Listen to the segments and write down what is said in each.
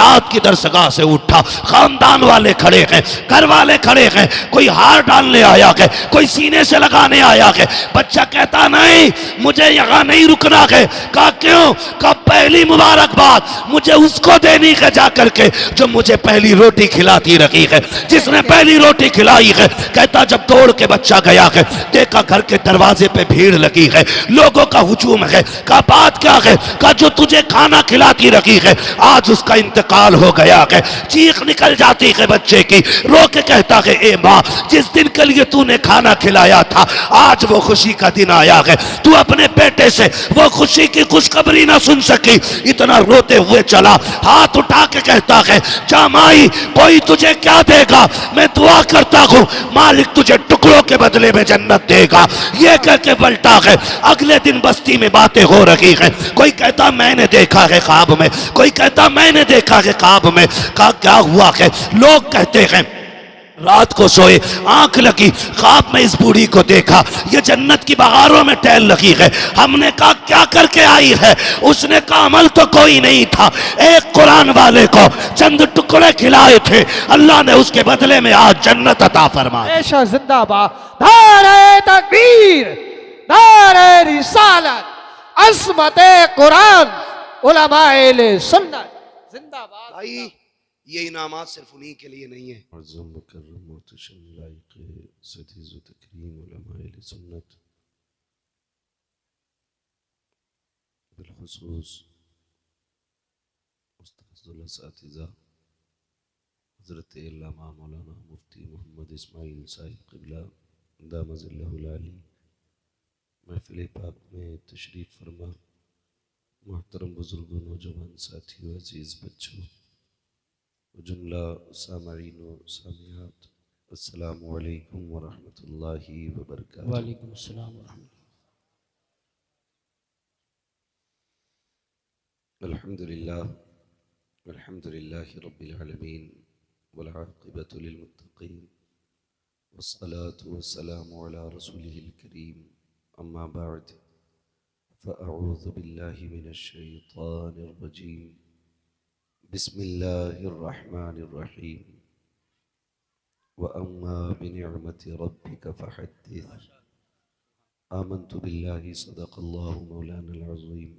इताअत की दरसगाह से उठा, खानदान वाले खड़े हैं, घर वाले खड़े हैं, कोई हार डालने आया है, कोई सीने से लगाने आया है। बच्चा कहता नहीं मुझे यहाँ नहीं रुकना है। कहा क्यों? कहा पहली मुबारकबाद मुझे उसको देनी है जाकर के जो मुझे पहली रोटी खिलाती रही है, जिसने पहली रोटी खिलाई है। कहता जब दौड़ के बच्चा गया है, देखा घर के दरवाजे पे भीड़ लगी है, लोगों का हुजूम है। कहा बात क्या है? कहा जो तुझे खाना खिलाती रही है आज उसका इंतकाल हो गया है। चीख निकल जाती है बच्चे की, रो के कहता है ए माँ, जिस दिन के लिए तूने खाना खिलाया था आज वो खुशी का दिन आया है, तू अपने बेटे से वो खुशी की खुशखबरी ना सुन सकी। इतना रोते हुए चला, हाथ उठा के कहता है जा माई कोई तुझे क्या देगा, मैं दुआ करता हूँ मालिक तुझे टुकड़ों के बदले में जन्नत देगा। ये कह के पलटा है। अगले दिन बस्ती में बातें हो रही हैं, कोई कहता मैंने देखा है ख्वाब में, कोई कहता मैंने देखा है ख्वाब में। कहा क्या हुआ है? लोग कहते हैं रात को सोए, आंख लगी, ख्वाब में इस बूढ़ी को देखा, ये जन्नत की बहारों में टहल लगी है। हमने कहा क्या करके आई है? उसने कहा अमल तो कोई नहीं था, एक कुरान वाले को चंद टुकड़े खिलाए थे, अल्लाह ने उसके बदले में आज जन्नत अता फरमाई। जिंदाबाद, नारे तकबीर, नारे रिसालत, अज़मते कुरान, उलमाए सुन्नत जिंदाबाद। भाई ये इनामात सिर्फ उन्हीं के लिए नहीं है। हज़रत अल्लामा मौलाना मुफ्ती मोहम्मद इस्माइल साहिब क़िबला दामज़िल्लहुल आली महफ़िल पाक में तशरीफ़ फरमा मोहतरम बुज़ुर्गों, नौजवान साथियों, अज़ीज़ बच्चों, जुमला सामईन व सामियात, अस्सलामु अलैकुम व रहमतुल्लाहि व बरकातुहू। वालेकुम अस्सलाम व रहमतुल्लाह। अल्हम्दुलिल्लाह अल्हम्दुलिल्लाहि रब्बिल आलमीन वल आक़िबतु लिल मुत्तक़ीन वस्सलातु वस्सलामु अला रसूलिहिल करीम अम्मा बअद फ़अऊज़ु बिल्लाहि मिनश शैतानिर रजीम बिस्मिल्लाहिर रहमानिर रहीम व अम्मा बिनिअमति रब्बिका फ़हद्दिस आमन्तु बिल्लाहि सदक़ल्लाहु मौलानल अज़ीम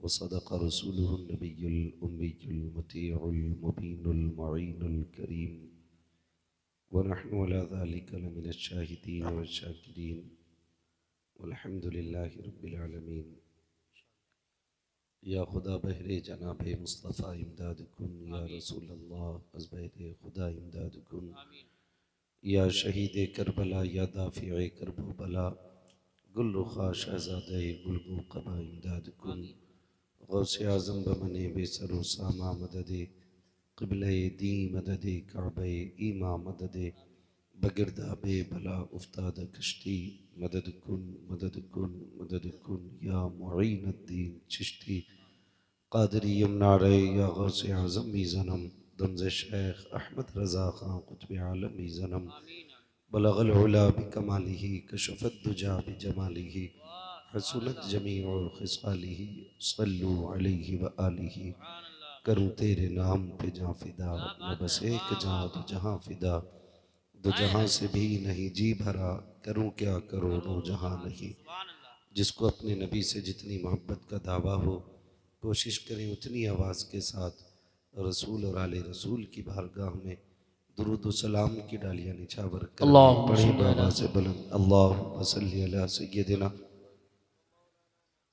व सदक़ रसूलुहुन नबियुल उम्मियुल मुतीउल मुबीनुल मुईनुल करीम व नहनु अला ज़ालिका लमिनश शाहिदीन व शाकिरीन वल्हम्दुलिल्लाहि रब्बिल आलमीन। या खुदा बहरे जनाबे मुस्तफ़ा इमदाद कुन, या रसूल अल्लाह अज़ बहरे खुदा इमदाद कुन, या शहीद करबला, या दाफ़िए करबो बला, गुल रुखा शहज़ादे गुलगू क़बा इमदाद कुन, गौसे आज़म बमने बेसरो सामा मददे, क़िबले दी मददे, काबे ईमा मददे, बगिरदाबे बला उफ्ताद कश्ती, मदद कुन मदद कुन मदद कुन, या मुईनुद्दीन चिश्ती क़ादरी यमनारे, या गौसे आज़म भी ज़नम, दंज़ शेख अहमद रज़ा ख़ान क़ुत्ब आलम भी ज़नम, बलग़ल उला बिकमालिही कशफ़त दुजा बिजमालिही हसुनत जमीउ ख़िसालिही सल्लु अलैहि व आलिही। करूँ तेरे नाम पे जाँ फ़िदा, मैं बस एक जाँ दो जहाँ फ़िदा, दो जहाँ से भी नहीं जी भरा, करूँ क्या करोड़ों जहाँ नहीं। जिसको अपने नबी से जितनी मोहब्बत का दावा हो कोशिश करें उतनी आवाज़ के साथ रसूल और आले रसूल की बारगाह में दुरूद व सलाम की डालियाँ निछावर कर पढ़ें बाबा से बुलंद अल्लाहुम्मा सल्ली अला सय्यदिना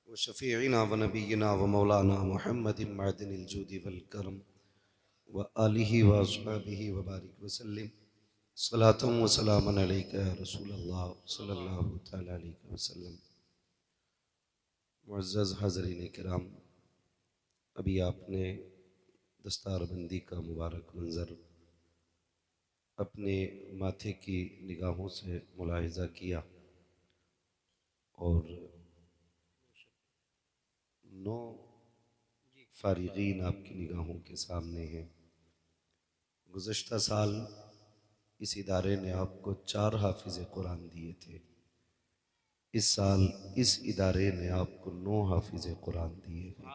व शफ़ीइना व नबीना व मौलाना मुहम्मदिन मअदनिल जूदि वल करम व आलिहि व अस्हाबिहि व बारिक व सल्लिम सलातुम व सलामन अलैका या रसूल अल्लाह सल्लल्लाहु तआला अलैहि वसल्लम। मुअज़्ज़ज़ हाज़रीन किराम, अभी आपने दस्तारबंदी का मुबारक मंज़र अपने माथे की निगाहों से मुलाहिज़ा किया और 9 फ़ारिग़ीन आपकी निगाहों के सामने हैं। गुज़श्ता साल इस इदारे ने आपको 4 हाफ़िज़ कुरान दिए थे, इस साल इस इदारे ने आपको 9 हाफ़िज़ कुरान दिए हैं।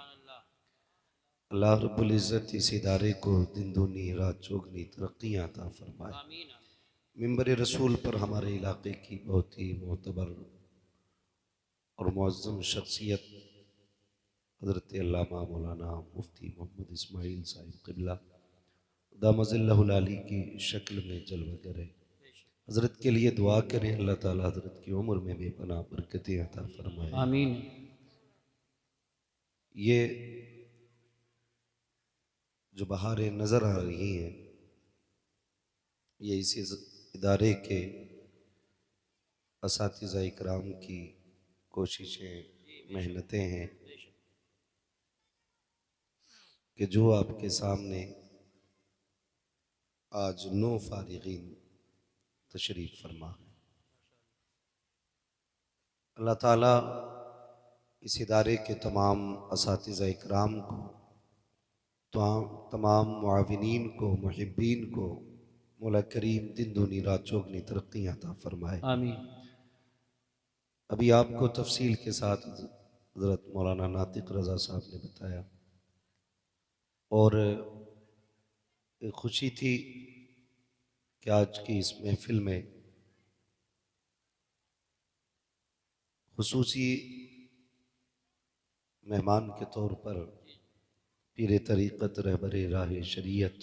अल्लाह रब्बुल इज़्ज़त इस इदारे को दिन दूनी रात चौगनी तरक्कियाँ अता फरमाए। मिंबर रसूल पर हमारे इलाके की बहुत ही मोतबर और मुअज़्ज़म शख्सियत हज़रत अल्लामा मौलाना मुफ्ती मोहम्मद इस्माइल साहिब क़िबला दामज़िल्लहुल आली की शक्ल में जलवा करे। हज़रत के लिए दुआ करें, अल्लाह ताला हज़रत की उम्र में बेपनाह बरकतें अता फरमाए। आमीन। ये जो बहारें नज़र आ रही हैं ये इसी इदारे के असातिज़ा इकराम की कोशिशें मेहनतें हैं कि जो आपके सामने आज 9 फारिगीन तशरीफ़ फरमा है। अल्लाह ताला इस इदारे के तमाम असातिज़ा इकराम को, तमाम मुआविनीन को, मुहिब्बीन को मौला करीम दिन दूनी रात चौगनी तरक्कियाँ अता फरमाए। आमीन। अभी आपको तफसील के साथ हज़रत मौलाना नातिक रज़ा साहब ने बताया और एक खुशी थी कि आज की इस महफिल में खुसूसी मेहमान के तौर पर पीर तरीक़त रहबर राह शरीयत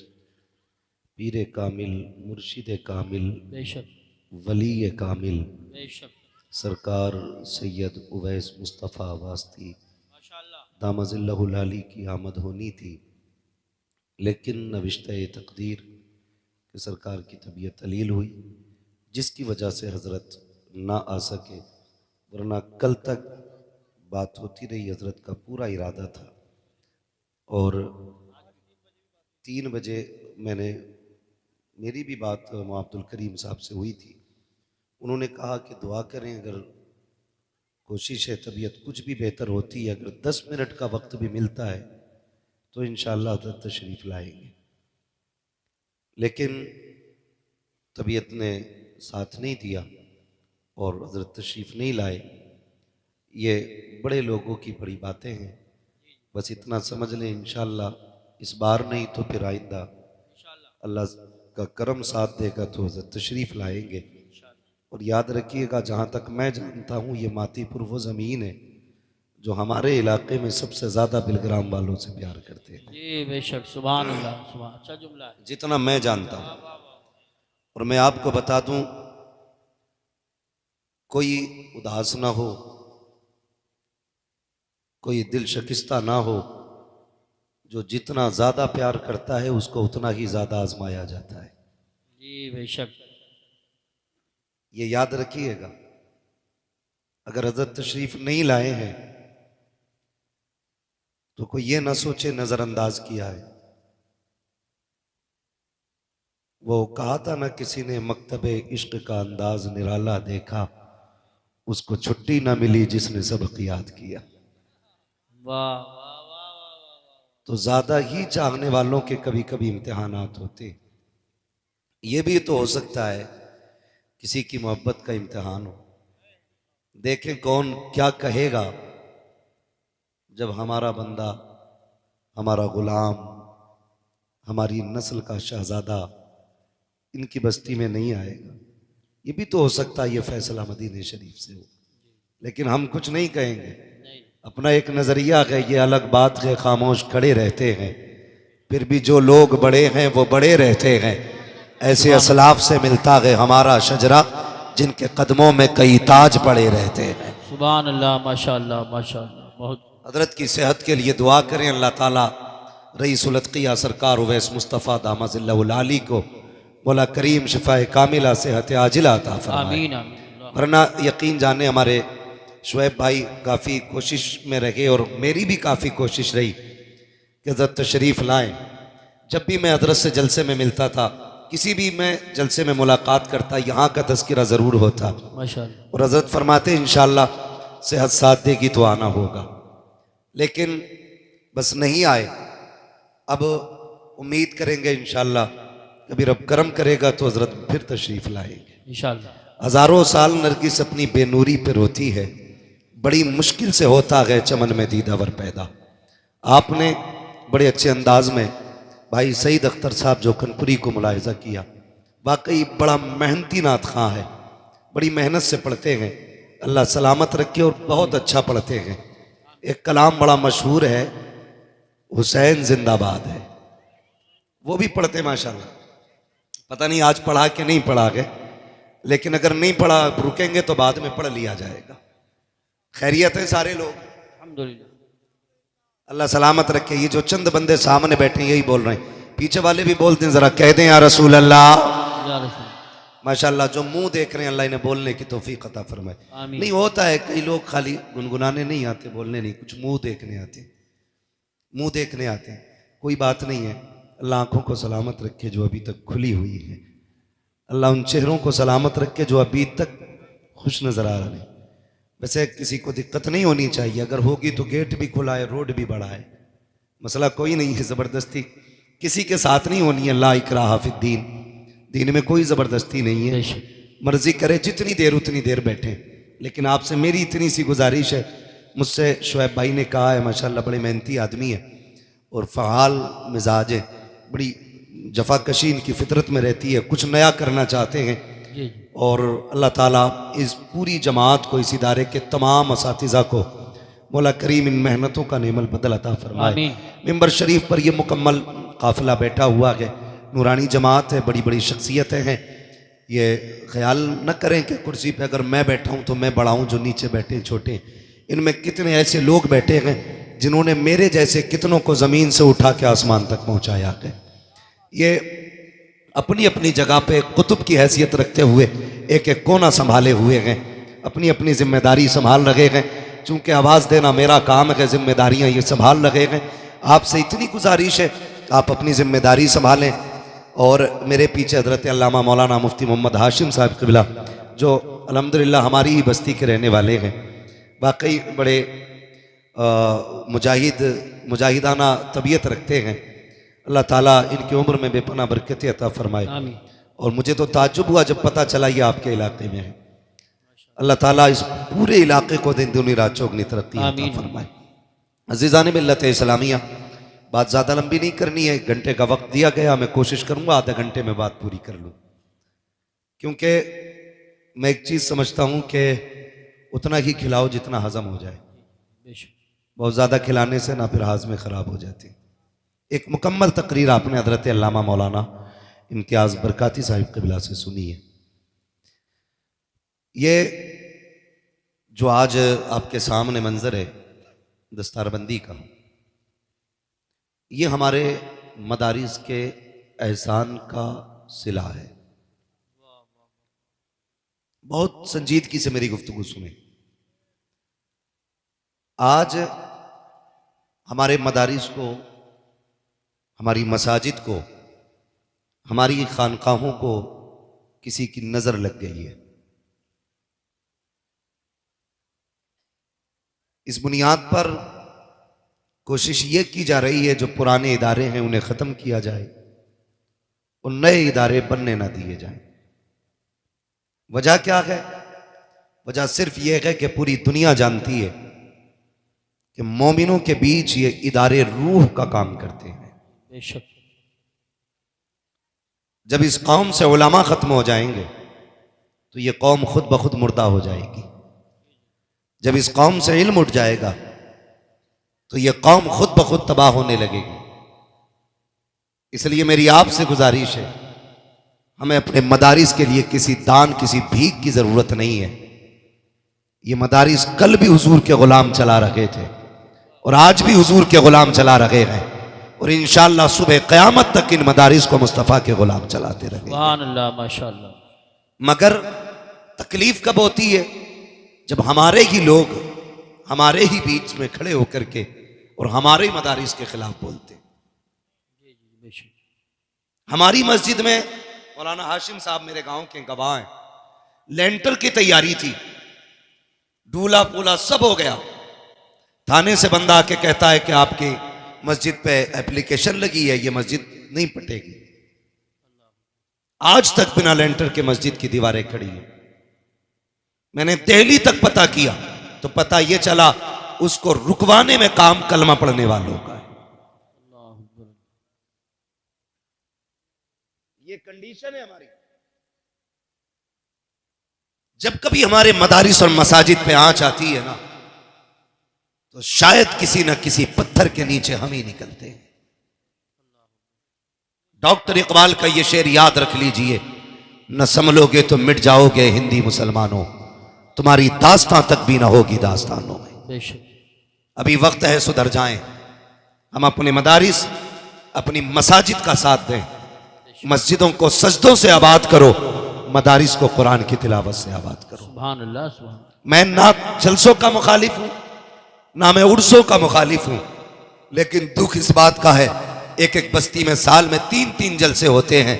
पीर कामिल मुर्शिद कामिल बेशक वली कामिल बेशक सरकार सैयद उवैस मुस्तफ़ा वास्ती माशाअल्लाह दामज़िल्लहुल आली की आमद होनी थी, लेकिन नविश्ते तकदीर कि सरकार की तबीयत अलील हुई, जिसकी वजह से हज़रत ना आ सके, वरना कल तक बात होती रही। हज़रत का पूरा इरादा था और 3 बजे मेरी भी बात अब्दुल करीम साहब से हुई थी। उन्होंने कहा कि दुआ करें, अगर कोशिश है तबीयत कुछ भी बेहतर होती है, अगर 10 मिनट का वक्त भी मिलता है तो इंशाअल्लाह हज़रत तशरीफ़ लाएंगे। लेकिन तबीयत ने साथ नहीं दिया और हज़रत तशरीफ़ नहीं लाए। ये बड़े लोगों की बड़ी बातें हैं, बस इतना समझ लें इंशाअल्लाह इस बार नहीं तो फिर आइंदा अल्लाह का करम साथ देगा तो हज़रत तशरीफ़ लाएंगे। और याद रखिएगा, जहाँ तक मैं जानता हूँ ये मातीपुर वो ज़मीन है जो हमारे इलाके में सबसे ज़्यादा बिलग्राम वालों से प्यार करते हैं। जी बेशक, सुभान अल्लाह, सुभान, अच्छा जुमला है। जितना मैं जानता हूँ। और मैं आपको बता दूं, कोई उदास ना हो, कोई दिल शिकस्ता ना हो, जो जितना ज़्यादा प्यार करता है उसको उतना ही ज़्यादा आजमाया जाता है। जी बेशक, ये याद रखिएगा। अगर हज़रत तशरीफ़ नहीं लाए हैं तो कोई ये ना सोचे नज़रअंदाज किया है। वो कहा था ना किसी ने, मकतबे इश्क का अंदाज निराला देखा, उसको छुट्टी ना मिली जिसने सबक याद किया। वाह। तो ज़्यादा ही चाहने वालों के कभी कभी इम्तिहानात होते। ये भी तो हो सकता है किसी की मोहब्बत का इम्तिहान हो। देखें कौन क्या कहेगा जब हमारा बंदा, हमारा गुलाम, हमारी नस्ल का शहजादा इनकी बस्ती में नहीं आएगा। ये भी तो हो सकता है ये फैसला मदीने शरीफ से हो, लेकिन हम कुछ नहीं कहेंगे। अपना एक नज़रिया है, ये अलग बात है, खामोश खड़े रहते हैं, फिर भी जो लोग बड़े हैं वो बड़े रहते हैं। ऐसे असलाफ से मिलता है हमारा शजरा, जिनके कदमों में कई ताज पड़े रहते हैं। सुभान अल्लाह, माशाअल्लाह माशाअल्लाह। बहुत हजरत की सेहत के लिए दुआ करें, अल्लाह ताला रईसुल अत्किया सरकार उवैस मुस्तफ़ा दामज़िल्लहुल आली को मौला करीम शिफाए कामिला सेहत आजिला अता फरमाए। आमीन आमीन। वरना यकीन जाने हमारे शुएब भाई काफ़ी कोशिश में रहे और मेरी भी काफ़ी कोशिश रही कि हज़रत तशरीफ़ लाएं। जब भी मैं हज़रत से जलसे में मिलता था, किसी भी मैं जलसे में मुलाकात करता, यहाँ का तज़किरा ज़रूर होता माशाअल्लाह। और हज़रत फरमाते इंशाअल्लाह सेहत साथ देगी तो आना होगा। लेकिन बस नहीं आए। अब उम्मीद करेंगे इंशाअल्लाह कभी रब करम करेगा तो हज़रत फिर तशरीफ़ लाएंगे इंशाअल्लाह। हज़ारों साल नरगिस अपनी बेनूरी पे रोती है, बड़ी मुश्किल से होता है चमन में दीदावर पैदा। आपने बड़े अच्छे अंदाज में भाई सईद अख्तर साहब जो कनपुरी को मुलाहिजा किया, वाकई बड़ा मेहनती नात खां है, बड़ी मेहनत से पढ़ते हैं, अल्लाह सलामत रखे और बहुत अच्छा पढ़ते हैं। एक कलाम बड़ा मशहूर है, हुसैन जिंदाबाद है, वो भी पढ़ते माशाल्लाह। पता नहीं आज पढ़ा कि नहीं पढ़ा गए, लेकिन अगर नहीं पढ़ा रुकेंगे तो बाद में पढ़ लिया जाएगा। खैरियत है सारे लोग, अल्हम्दुलिल्लाह। अल्लाह सलामत रखे। ये जो चंद बंदे सामने बैठे हैं यही बोल रहे हैं, पीछे वाले भी बोलते हैं, जरा कह दें या रसूल अल्लाह। या रसूल। माशाल्लाह जो मुंह देख रहे हैं अल्लाह इन्हें बोलने की तौफीक अता फरमाए। आमीन। नहीं होता है कई लोग खाली गुनगुनाने नहीं आते, बोलने नहीं, कुछ मुंह देखने आते, मुंह देखने आते हैं, कोई बात नहीं है। अल्लाह आंखों को सलामत रखे जो अभी तक खुली हुई है, अल्लाह उन चेहरों को सलामत रखे जो अभी तक खुश नजर आ रहे हैं। वैसे किसी को दिक्कत नहीं होनी चाहिए, अगर होगी तो गेट भी खुला है, रोड भी बड़ा है, मसला कोई नहीं है। ज़बरदस्ती किसी के साथ नहीं होनी है, ला इकराह फिद्दीन, दीन में कोई ज़बरदस्ती नहीं है। मर्जी करे जितनी देर उतनी देर बैठे। लेकिन आपसे मेरी इतनी सी गुजारिश है, मुझसे शुएब भाई ने कहा है माशाल्लाह बड़े मेहनती आदमी है और फ़ाल मिजाज है, बड़ी जफाकशी इनकी फितरत में रहती है, कुछ नया करना चाहते हैं। और अल्लाह ताला इस पूरी जमात को, इस इदारे के तमाम असातिज़ा को मौला करीम इन मेहनतों का नेमल बदल अता फरमाए। मिंबर शरीफ पर यह मुकम्मल काफिला बैठा हुआ है, नूरानी जमात है, बड़ी बड़ी शख्सियतें हैं। ये ख्याल न करें कि कुर्सी पे अगर मैं बैठा हूँ तो मैं बड़ा हूँ, जो नीचे बैठे हैं छोटे हैं। इनमें कितने ऐसे लोग बैठे हैं जिन्होंने मेरे जैसे कितनों को ज़मीन से उठा के आसमान तक पहुँचाया है। ये अपनी अपनी जगह पे कुतुब की हैसियत रखते हुए एक एक कोना संभाले हुए हैं, अपनी अपनी जिम्मेदारी संभाल रहे हैं। चूँकि आवाज़ देना मेरा काम है, जिम्मेदारियाँ ये संभाल रहे हैं। आपसे इतनी गुजारिश है आप अपनी जिम्मेदारी संभालें। और मेरे पीछे हज़रत अल्लामा मौलाना मुफ्ती मोहम्मद हाशिम साहब क़िबला जो अल्हम्दुलिल्लाह हमारी ही बस्ती के रहने वाले हैं, वाकई बड़े मुजाहिदाना तबीयत रखते हैं। अल्लाह ताला इनकी उम्र में बेपनाह बरकत अता फरमाए। और मुझे तो ताज्जुब हुआ जब पता चला ये आपके इलाके में है। अल्लाह ताला इस पूरे इलाके को दिन दुनी रात चौगनी तरक्की अता फरमाए। अज़ीज़ान मिल्लत इस्लामिया, बात ज़्यादा लंबी नहीं करनी है, 1 घंटे का वक्त दिया गया, मैं कोशिश करूँगा आधे घंटे में बात पूरी कर लूँ। क्योंकि मैं एक चीज़ समझता हूँ कि उतना ही खिलाओ जितना हज़म हो जाए, बहुत ज़्यादा खिलाने से ना फिर हाज़मे ख़राब हो जाती। एक मुकम्मल तकरीर आपने हज़रत अल्लामा मौलाना इम्तियाज़ बरकाती साहिब क़िबला से सुनी है। ये जो आज आपके सामने मंजर है दस्तारबंदी का, ये हमारे मदारिस के एहसान का सिला है। बहुत संजीदगी से मेरी गुफ्तगू सुने। आज हमारे मदारिस को, हमारी मसाजिद को, हमारी खानकाहों को किसी की नज़र लग गई है। इस बुनियाद पर कोशिश ये की जा रही है जो पुराने इदारे हैं उन्हें ख़त्म किया जाए और नए इदारे बनने ना दिए जाएं। वजह क्या है? वजह सिर्फ ये है कि पूरी दुनिया जानती है कि मोमिनों के बीच ये इदारे रूह का काम करते हैं। बेशक। जब इस कौम से उलमा ख़त्म हो जाएंगे तो ये कौम खुद ब खुद मुर्दा हो जाएगी। जब इस कौम से इल्म उठ जाएगा तो ये कौम खुद ब खुद तबाह होने लगेगी। इसलिए मेरी आपसे गुजारिश है, हमें अपने मदारिस के लिए किसी दान, किसी भीख की ज़रूरत नहीं है। ये मदारिस कल भी हुजूर के ग़ुलाम चला रहे थे और आज भी हुजूर के ग़ुलाम चला रहे हैं और इंशाअल्लाह सुबह क़यामत तक इन मदारिस को मुस्तफ़ा के ग़ुलाम चलाते रहेंगे। सुभान अल्लाह, माशाअल्लाह। मगर तकलीफ कब होती है? जब हमारे ही लोग हमारे ही बीच में खड़े होकर के और हमारे ही मदारिस के खिलाफ बोलते। हमारी मस्जिद में मौलाना हाशिम साहब मेरे गांव के गवाह हैं, लेंटर की तैयारी थी, डूला पूला सब हो गया। थाने से बंदा आके कहता है कि आपकी मस्जिद पे एप्लीकेशन लगी है, ये मस्जिद नहीं पटेगी। आज तक बिना लेंटर के मस्जिद की दीवारें खड़ी हैं। मैंने दिल्ली तक पता किया तो पता ये चला उसको रुकवाने में काम कलमा पढ़ने वालों का है। ये कंडीशन है हमारी। जब कभी हमारे मदारिस और मसाजिद पे आंच आती है ना, तो शायद किसी न किसी पत्थर के नीचे हम ही निकलते हैं। डॉक्टर इकबाल का ये शेर याद रख लीजिए, न संभलोगे तो मिट जाओगे हिंदी मुसलमानों, तुम्हारी दास्तां तक भी ना होगी दास्तानों में। बेशक। अभी वक्त है सुधर जाएं, हम अपने मदारिस अपनी मसाजिद का साथ दें, मस्जिदों को सजदों से आबाद करो, मदारिस को कुरान की तिलावत से आबाद करो। सुभान अल्लाह सुभान। मैं ना जलसों का मुखालिफ हूं, ना मैं उर्सों का मुखालिफ हूं, लेकिन दुख इस बात का है एक एक बस्ती में साल में 3-3 जलसे होते हैं,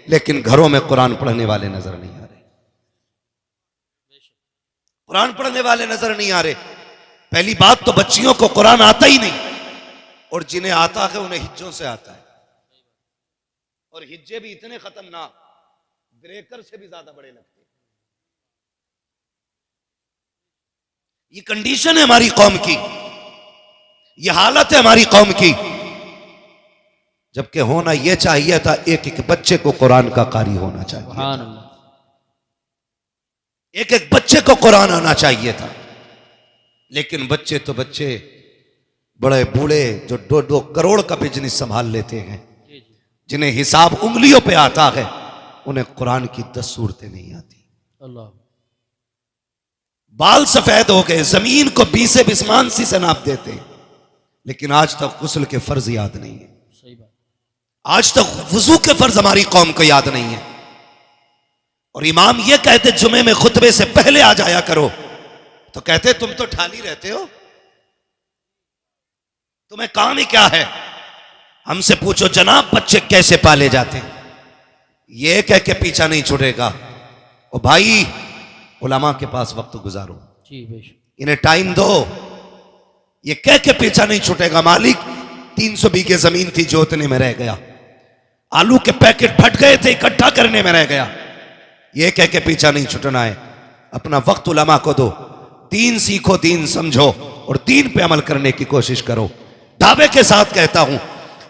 लेकिन घरों में कुरान पढ़ने वाले नजर नहीं आ रहे। कुरान पढ़ने वाले नजर नहीं आ रहे। पहली बात तो बच्चियों को कुरान आता ही नहीं, और जिन्हें आता है उन्हें हिज्जों से आता है, और हिज्जे भी इतने खतरनाक, ब्रेकर से भी ज्यादा बड़े लगते हैं। ये कंडीशन है हमारी कौम की, ये हालत है हमारी कौम की, जबकि होना यह चाहिए था एक एक बच्चे को कुरान का कारी होना चाहिए, सुभान अल्लाह। एक एक बच्चे को कुरान आना चाहिए था। लेकिन बच्चे तो बच्चे, बड़े बूढ़े जो 2-2 करोड़ का बिजनेस संभाल लेते हैं, जिन्हें हिसाब उंगलियों पे आता है, उन्हें कुरान की 10 सूरतें नहीं आती। अल्लाह। बाल सफेद हो गए, जमीन को 20 बिस्मानसी से नाप देते हैं, लेकिन आज तक गुस्ल के फर्ज याद नहीं है। सही बात। आज तक वुजू के फर्ज हमारी कौम को याद नहीं है। और इमाम ये कहते जुमे में खुतबे से पहले आ जाया करो, तो कहते तुम तो ठाली रहते हो, तुम्हें काम ही क्या है। हमसे पूछो जनाब बच्चे कैसे पाले जाते हैं, ये कह के पीछा नहीं छुड़ेगा। ओ भाई, उलमा के पास वक्त गुजारो, जी बेशक। इन्हें टाइम दो, ये कह के पीछा नहीं छूटेगा। मालिक 300 बीघे जमीन थी, जोतने में रह गया, आलू के पैकेट फट गए थे, इकट्ठा करने में रह गया, ये कह के पीछा नहीं छूटना है। अपना वक्त उलमा को दो, दीन सीखो, दीन समझो, और दीन पे अमल करने की कोशिश करो। दावे के साथ कहता हूं,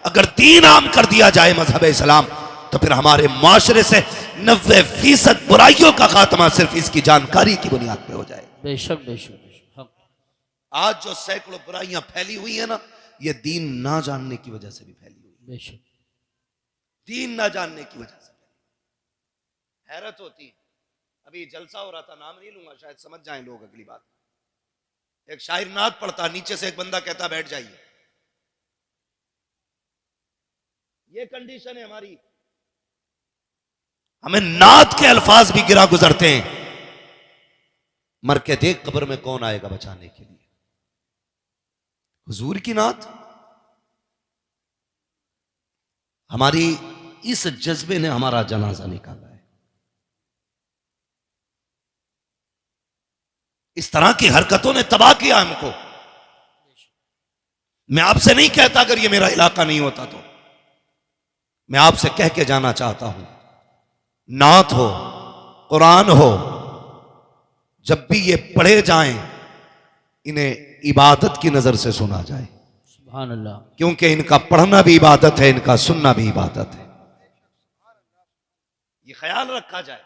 अगर दीन आम कर दिया जाए मजहब इस्लाम, तो फिर हमारे माशरे से 90% बुराइयों का खात्मा सिर्फ इसकी जानकारी की बुनियाद पे हो जाए। बेशक बेशक बेशक। हम आज जो सैकड़ों बुराइयां फैली हुई है ना, ये दीन ना जानने की वजह से भी फैली हुई है। बेशक। दीन ना जानने की वजह से। हैरत होती है, अभी जलसा हो रहा था, नाम नहीं लूंगा, शायद समझ जाएं लोग अगली बात। एक शायर नात पढ़ता, नीचे से एक बंदा कहता बैठ जाइए। ये कंडीशन है हमारी, हमें नात के अल्फाज भी गिरा गुजरते हैं। मर के देख कब्र में कौन आएगा बचाने के लिए। हुजूर की नात, हमारी इस जज्बे ने हमारा जनाजा निकाला है। इस तरह की हरकतों ने तबाह किया हमको। मैं आपसे नहीं कहता अगर ये मेरा इलाका नहीं होता तो, मैं आपसे कह के जाना चाहता हूं, नात हो, कुरान हो, जब भी ये पढ़े जाएं, इन्हें इबादत की नजर से सुना जाए। सुभान अल्लाह। क्योंकि इनका पढ़ना भी इबादत है, इनका सुनना भी इबादत है। ये ख्याल रखा जाए।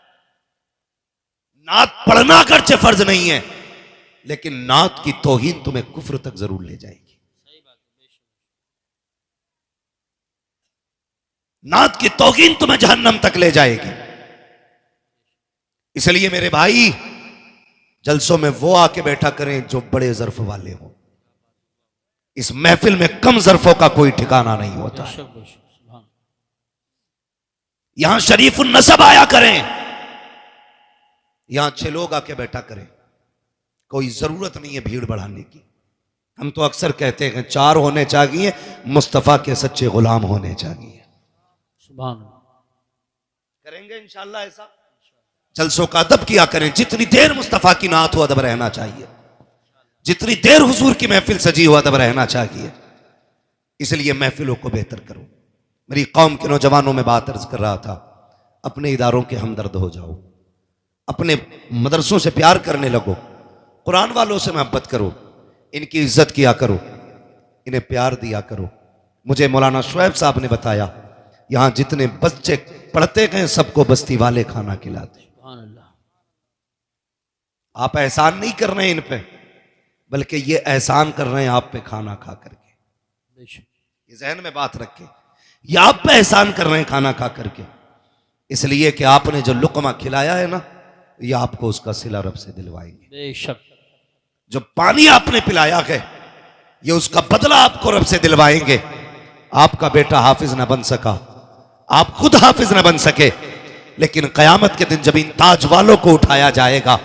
नात पढ़ना अगरचे फर्ज नहीं है, लेकिन नात की तौहीन तुम्हें कुफ्र तक जरूर ले जाएगी। नात की तौहीन तुम्हें जहन्नम तक ले जाएगी। इसलिए मेरे भाई, जलसों में वो आके बैठा करें जो बड़े ज़र्फ वाले हों। इस महफिल में कम ज़र्फों का कोई ठिकाना नहीं होता है। बेशक बेशक। सुभान। यहां शरीफुन नसब आया करें, यहां 6 लोग आके बैठा करें, कोई जरूरत नहीं है भीड़ बढ़ाने की। हम तो अक्सर कहते हैं 4 होने चाहिए, मुस्तफा के सच्चे गुलाम होने चाहिए। सुभान। करेंगे इंशाअल्लाह ऐसा। जलसों का अदब किया करें, जितनी देर मुस्तफा की नात हो अदब रहना चाहिए, जितनी देर हुजूर की महफिल सजी हो अदब रहना चाहिए। इसलिए महफिलों को बेहतर करो। मेरी कौम के नौजवानों में बात अर्ज कर रहा था, अपने इदारों के हमदर्द हो जाओ, अपने मदरसों से प्यार करने लगो, कुरान वालों से मोहब्बत करो, इनकी इज्जत किया करो, इन्हें प्यार दिया करो। मुझे मौलाना शुएब साहब ने बताया, यहाँ जितने बच्चे पढ़ते गए, सबको बस्ती वाले खाना खिलाते। सुभान अल्लाह। आप एहसान नहीं कर रहे हैं इन पे, बल्कि ये एहसान कर रहे हैं आप पे खाना खा करके। बेशक। ये जहन में बात रखें, ये आप पे एहसान कर रहे हैं खाना खा करके, इसलिए कि आपने जो लुकमा खिलाया है ना, ये आपको उसका सिला रब से दिलवाएंगे। बेशक। जो पानी आपने पिलाया है, ये उसका बदला आपको रब से दिलवाएंगे। आपका बेटा हाफिज न बन सका, आप खुद हाफिज न बन सके, लेकिन कयामत के दिन जब इन ताज वालों को उठाया जाएगा,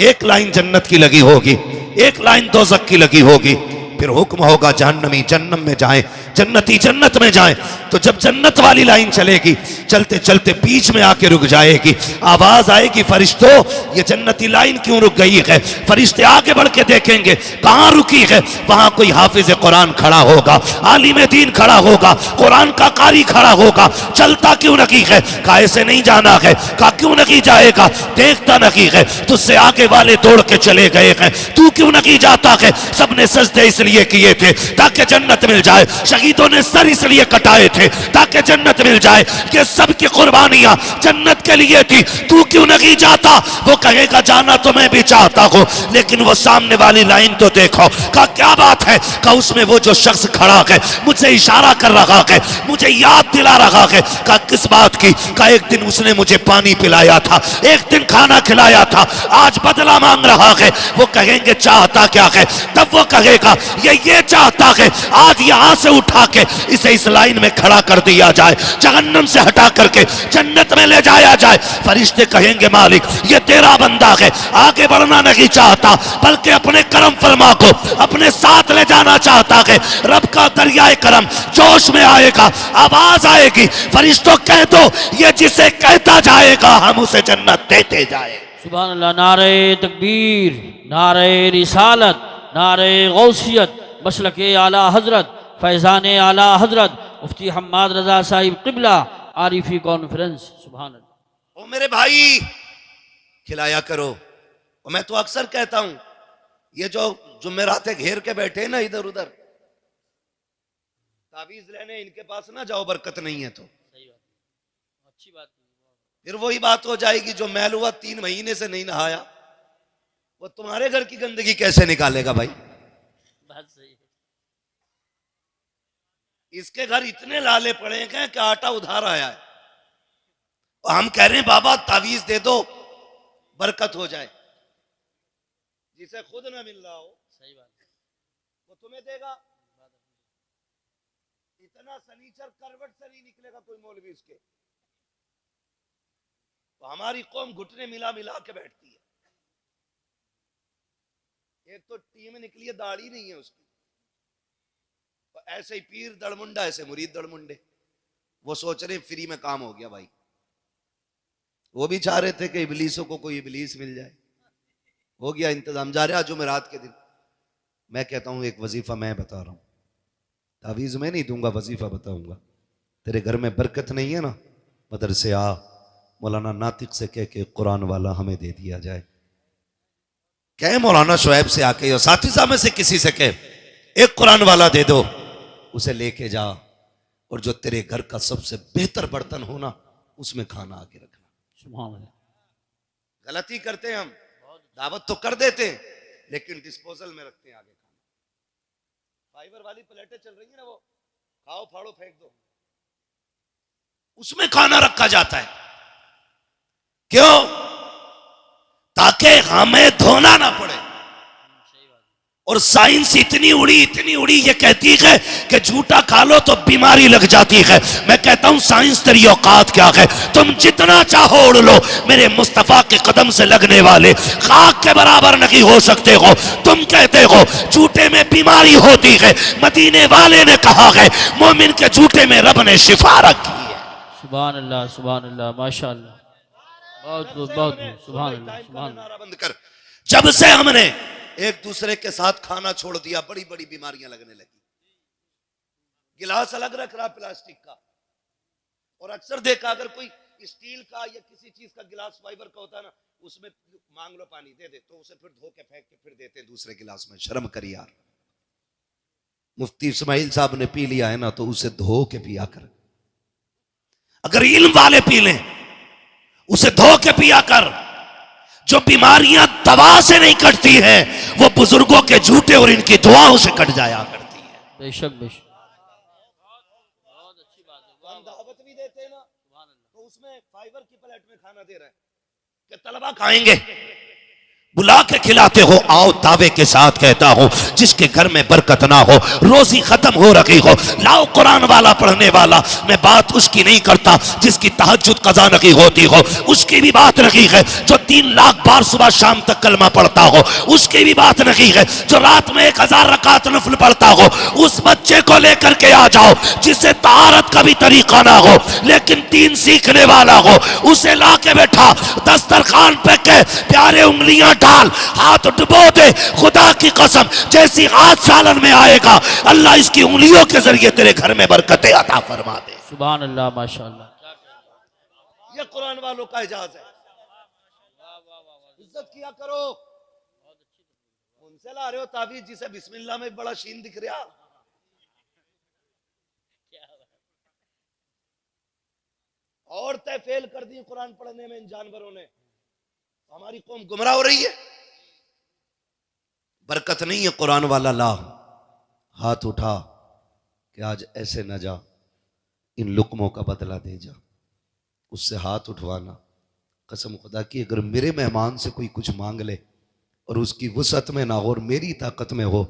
एक लाइन जन्नत की लगी होगी, एक लाइन दोज़ख की लगी होगी, फिर हुक्म होगा जहन्नमी जन्नत में जाएं, जन्नती जन्नत में जाएं। तो जब जन्नत वाली लाइन चलेगी, चलते चलते बीच में आके रुक जाएगी, आवाज आएगी, फरिश्तों ये जन्नती लाइन क्यों रुक गई है? फरिश्ते आगे बढ़ के देखेंगे कहां रुकी है, वहां कोई हाफिज कुरान खड़ा होगा, आलिम दीन खड़ा होगा, कुरान का कारी खड़ा होगा। चलता क्यों नहीं है? कहा ऐसे नहीं जाना है। कहा क्यों नहीं जाएगा? देखता नहीं है, तुझसे आगे वाले दौड़ के चले गए हैं, तू क्यों नहीं जाता है? सबने सजदे इसलिए किए थे ताकि जन्नत मिल जाए, शहीदों ने सर इसलिए कटाए थे ताकि जन्नत मिल जाए, ये सब की कुर्बानियां जन्नत के लिए थी, तू क्यों नहीं जाता? वो कहेगा जाना तो मैं भी चाहता हूं, लेकिन वो सामने वाली लाइन तो देखो। कहा क्या बात है? कहा उसमें वो जो शख्स खड़ा है मुझे इशारा कर रहा है, मुझे याद दिला रहा है। कहा किस बात की? कहा एक दिन उसने मुझे पानी पिलाया था, एक दिन खाना खिलाया था, आज बदला मांग रहा है। वो कहेंगे चाहता क्या है? तब वो कहेगा ये चाहता है आज यहां से उठा के इसे इस लाइन में खड़ा कर दिया जाए, जहन्नम से हटा करके जन्नत में ले जाया जाए। फरिश्ते कहेंगे मालिक ये तेरा बंदा है, आगे बढ़ना नहीं चाहता, बल्कि अपने करम फरमा को अपने साथ ले जाना चाहता है। रब का दरियाए करम जोश में आएगा, आवाज आएगी, फरिश्तों कह दो ये जिसे कहता जाएगा हम उसे जन्नत देते जाए। सुभान अल्लाह। नारे तकबीर, नारे रिसालत, नारे गौसियत, मसलके आला हजरत, फैज़ान आला हजरत मुफ्ती हम्माद रजा साहिब क़िबला आरिफी कॉन्फ्रेंस। सुभान अल्लाह। ओ मेरे भाई खिलाया करो। और मैं तो अक्सर कहता हूं, ये जो जुमेरातें घेर के बैठे ना इधर उधर, तावीज लेने इनके पास ना जाओ, बरकत नहीं है तो। सही बात, अच्छी बात। फिर वही बात हो जाएगी, जो मैल हुआ 3 महीने से नहीं नहाया, वो तुम्हारे घर की गंदगी कैसे निकालेगा भाई? बात सही है। इसके घर इतने लाले पड़े हैं कि आटा उधार आया है, और हम कह रहे हैं बाबा तावीज दे दो बरकत हो जाए। जिसे खुद ना मिल रहा हो, सही बात है, वो तुम्हें देगा। इतना सनीचर करवट से नहीं निकलेगा कोई मौलवी इसके। तो हमारी कौम घुटने मिला मिला के बैठती है। एक तो टीम निकली है, दाढ़ी नहीं है उसकी, तो ऐसे ही पीर दड़मुंडा, ऐसे मुरीद दड़मुंडे। वो सोच रहे फ्री में काम हो गया भाई। वो भी चाह रहे थे कि इबलीसों को कोई इबलीस मिल जाए, हो गया इंतजाम। जा रहे आज जुमेरात के दिन। मैं कहता हूं एक वजीफा मैं बता रहा हूं, तावीज मैं नहीं दूंगा, वजीफा बताऊंगा। तेरे घर में बरकत नहीं है ना, मदरसे आ, मौलाना नातिक से कह के कुरान वाला हमें दे दिया जाए। कहे मौलाना शुएब से आके या साथी साहब में से किसी से कहे एक कुरान वाला दे दो, उसे लेके जा, और जो तेरे घर का सबसे बेहतर बर्तन हो ना, उसमें खाना आके रखना। सुभान अल्लाह। गलती करते हैं हम, दावत तो कर देते हैं, लेकिन डिस्पोजल में रखते हैं आगे खाना। फाइबर वाली प्लेटें चल रही है ना, वो खाओ फाड़ो फेंक दो, उसमें खाना रखा जाता है। क्यों? ताकि हमें धोना ना पड़े। और साइंस इतनी उड़ी ये कहती है कि झूठा खा लो तो बीमारी लग जाती है। मैं कहता हूं साइंस तेरी औकात क्या है? तुम जितना चाहो उड़ लो, मेरे मुस्तफा के कदम से लगने वाले खाक के बराबर नहीं हो सकते हो। तुम कहते हो झूठे में बीमारी होती है, मदीने वाले ने कहा है मोमिन के झूठे में रब ने शिफा रखी है। सुभान अल्लाह, सुभान अल्लाह, माशाअल्लाह, बहुत खूब, बहुत खूब। सुभान अल्लाह, सुभान अल्लाह। बंद कर। जब से हमने एक दूसरे के साथ खाना छोड़ दिया, बड़ी बड़ी बीमारियां लगने लगी। गिलास अलग रख रहा प्लास्टिक का, और अक्सर देखा अगर कोई स्टील का या किसी चीज का गिलास फाइबर का होता है ना, उसमें मांग लो पानी दे दे, तो उसे फिर धो के फेंक के फिर देते हैं दूसरे गिलास में। शर्म कर यार। मुफ्ती इस्माइल साहब ने पी लिया है ना, तो उसे धो के पिया कर। अगर इल्म वाले पी लें, उसे धो के पिया कर। जो बीमारियां दवा से नहीं कटती हैं, वो बुजुर्गों के झूठे और इनकी दुआओं से कट जाया करती है। बेशक बेशक। हम दावत भी देते हैं ना, तो उसमें फाइबर की प्लेट में खाना दे रहे हैं कि तलबा खाएंगे, बुला के खिलाते हो। आओ दावे के साथ कहता हूं, जिसके घर में बरकत ना हो, रोजी खत्म हो रही हो, लाओ कुरान वाला पढ़ने वाला। मैं बात उसकी नहीं करता जिसकी तहज्जुद कज़ा नहीं होती हो, उसकी भी बात नहीं है। जो 3 लाख बार सुबह शाम तक कलमा पढ़ता हो, उसकी भी बात नहीं है। जो रात में 1000 रकात नफल पढ़ता हो, उस बच्चे को लेकर के आ जाओ जिसे तहारत का भी तरीका ना हो, लेकिन दीन सीखने वाला हो। उसे ला के बैठा दस्तरखान पे के प्यारे उंगलियां डाल, हाथ डुबो दे। खुदा की कसम, जैसी हाथ सालन में आएगा, अल्लाह इसकी उंगलियों के जरिए तेरे घर में बरकतें अता फरमा दे। सुभान अल्लाह, माशाअल्लाह। ये कुरान वालों का एजाज है। इज्जत किया करो। उनसे ला रहे हो ताबीज जिसे बिस्मिल्लाह में बड़ा शीन दिख रहा। औरतें फेल कर दी कुरान पढ़ने में इन जानवरों ने। हमारी कौम गुमराह हो रही है। बरकत नहीं है कुरान वाला ला, हाथ उठा कि आज ऐसे न जा, इन लुकमों का बदला दे जा। उससे हाथ उठवाना, कसम खुदा की अगर मेरे मेहमान से कोई कुछ मांग ले और उसकी वसअत में ना हो और मेरी ताकत में हो,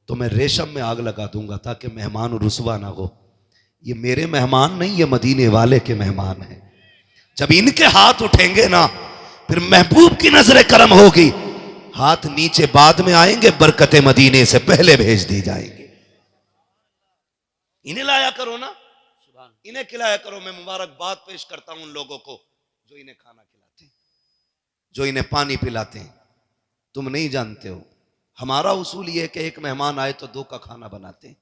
तो मैं रेशम में आग लगा दूंगा ताकि मेहमान रुसवा ना हो। ये मेरे मेहमान नहीं, ये मदीने वाले के मेहमान हैं। जब इनके हाथ उठेंगे ना, फिर महबूब की नजर करम होगी। हाथ नीचे बाद में आएंगे, बरकतें मदीने से पहले भेज दी जाएंगे। इन्हें लाया करो ना, इन्हें खिलाया करो। मैं मुबारकबाद पेश करता हूं उन लोगों को जो इन्हें खाना खिलाते हैं, जो इन्हें पानी पिलाते हैं। तुम नहीं जानते हो, हमारा उसूल यह है कि एक मेहमान आए तो 2 का खाना बनाते हैं,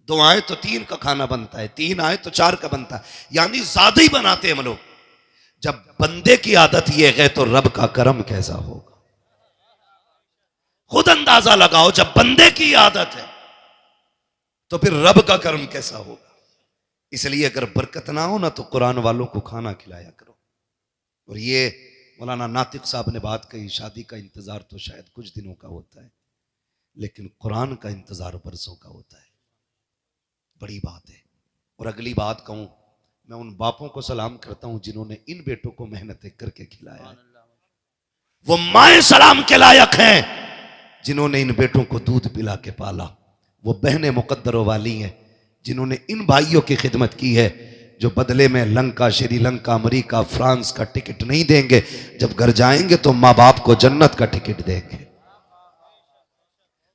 2 आए तो 3 का खाना बनता है, 3 आए तो 4 का बनता है, यानी ज्यादा ही बनाते हैं हम लोग। जब बंदे की आदत यह है तो रब का करम कैसा होगा, खुद अंदाजा लगाओ। जब बंदे की आदत है तो फिर रब का करम कैसा होगा। इसलिए अगर बरकत ना हो ना, तो कुरान वालों को खाना खिलाया करो। और ये मौलाना नातिक साहब ने बात कही, शादी का इंतजार तो शायद कुछ दिनों का होता है, लेकिन कुरान का इंतजार बरसों का होता है। बड़ी बात है। और अगली बात कहूं, मैं उन बापों को सलाम करता हूं जिन्होंने इन बेटों को मेहनत करके खिलाया है। वो माएं सलाम के लायक हैं जिन्होंने इन बेटों को दूध पिला के पाला। वो बहनें मुकद्दरों वाली हैं जिन्होंने इन भाइयों की खिदमत की है, जो बदले में लंका, श्रीलंका, अमेरिका, फ्रांस का टिकट नहीं देंगे। जब घर जाएंगे तो माँ बाप को जन्नत का टिकट देंगे,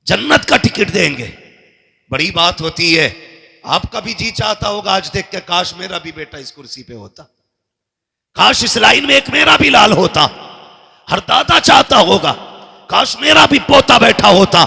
जन्नत का टिकट देंगे। बड़ी बात होती है। आपका भी जी चाहता होगा आज देख के, काश मेरा भी बेटा इस कुर्सी पे होता, काश इस लाइन में एक मेरा भी लाल होता। हर दादा चाहता होगा काश मेरा भी पोता बैठा होता।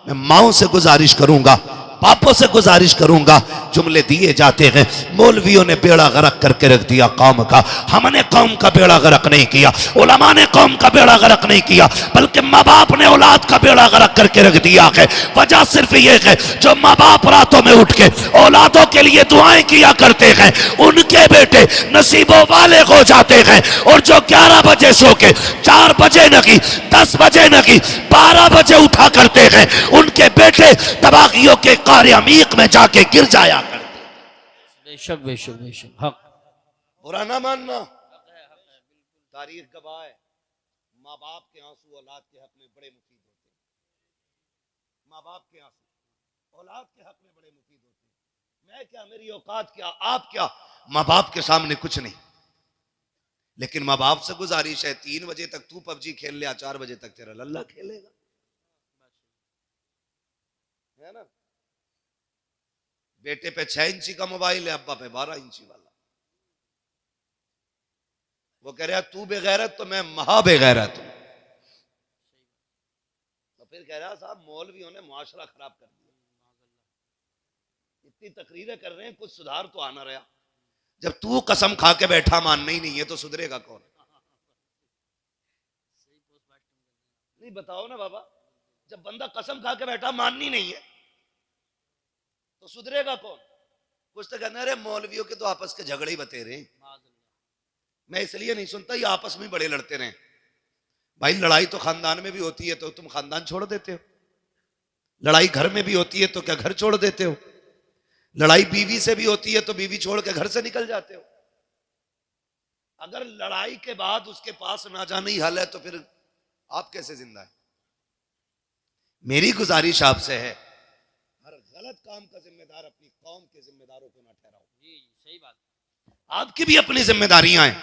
मैं माओं से गुजारिश करूंगा, बापों से गुजारिश करूंगा। जुमले दिए जाते हैं, मौलवियों ने बेड़ा गर्क करके रख दिया कौम का। हमने कौम का बेड़ा गर्क नहीं किया, उलमा ने कौम का बेड़ा गर्क नहीं किया, बल्कि माँ बाप ने औलाद का बेड़ा गर्क करके रख दिया है। वजह सिर्फ ये है, जो माँ बाप रातों में उठ के औलादों के लिए दुआएं किया करते हैं, उनके बेटे नसीबों वाले हो जाते हैं। और जो 11 बजे सो के 4 बजे नहीं, 10 बजे नहीं, 12 बजे उठा करते हैं, उनके बेटे तबागियों के कार्य अमीक में जाके गिर जाया करते। बेशक बेशक बेशक, हक। बुरा ना मानना, तारीख गवाह है, माँ बाप के आंसू औलाद के हक में बड़े मुफीद होते हैं। माँ बाप के आंसू औलाद के हक में बड़े मुफीद होते हैं। मैं क्या, मेरी औकात क्या, आप क्या, माँ बाप के सामने कुछ नहीं। लेकिन माँ बाप से गुजारिश है, 3 बजे तक तू पबजी खेल लिया, 4 बजे तक तेरा लल्ला खेलेगा, है ना। बेटे पे 6 इंची का मोबाइल है, अब्बा पे 12 इंची वाला। वो कह रहा तू बेगैरत तो मैं महा बेगैरत हूं। तो फिर कह रहा साहब मौलवियों ने मुआशरा खराब कर दिया। इतनी तकरीरें कर रहे हैं, कुछ सुधार तो आना रहा। जब तू कसम खा के बैठा मानना ही नहीं है तो सुधरेगा कौन? नहीं बताओ ना बाबा, जब बंदा कसम खा के बैठा माननी नहीं है तो सुधरेगा कौन? कुछ तो कहना, अरे मौलवियों के तो आपस के झगड़े ही बतेरे हैं। मैं इसलिए नहीं सुनता, ये आपस में बड़े लड़ते रहे। भाई लड़ाई तो खानदान में भी होती है, तो तुम खानदान छोड़ देते हो। लड़ाई घर में भी होती है, तो क्या घर छोड़ देते हो। लड़ाई बीवी से भी होती है, तो बीवी छोड़ के घर से निकल जाते हो। अगर लड़ाई के बाद उसके पास ना जाने ही हल है, तो फिर आप कैसे जिंदा है। मेरी गुजारिश आपसे है, हर गलत काम का जिम्मेदार अपनी कौम के जिम्मेदारों को ना ठहराओ। जी सही बात। आपकी भी अपनी जिम्मेदारियां हैं।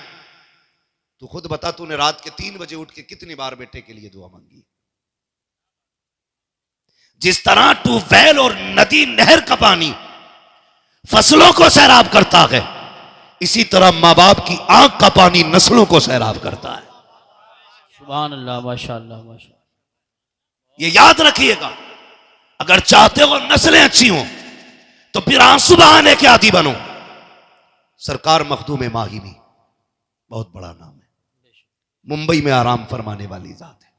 तू खुद बता, तूने रात के 3 बजे उठ के कितनी बार बेटे के लिए दुआ मांगी। जिस तरह ट्यूबवेल और नदी नहर का पानी फसलों को सैराब करता है, इसी तरह मां बाप की आंख का पानी नस्लों को सैराब करता है। सुभान अल्लाह, माशाअल्लाह माशाअल्लाह। ये याद रखिएगा, अगर चाहते हो नस्लें अच्छी हों तो फिर आंसू बहाने के आदी बनो। सरकार मखदूम माहिमी बहुत बड़ा नाम है, मुंबई में आराम फरमाने वाली जात है।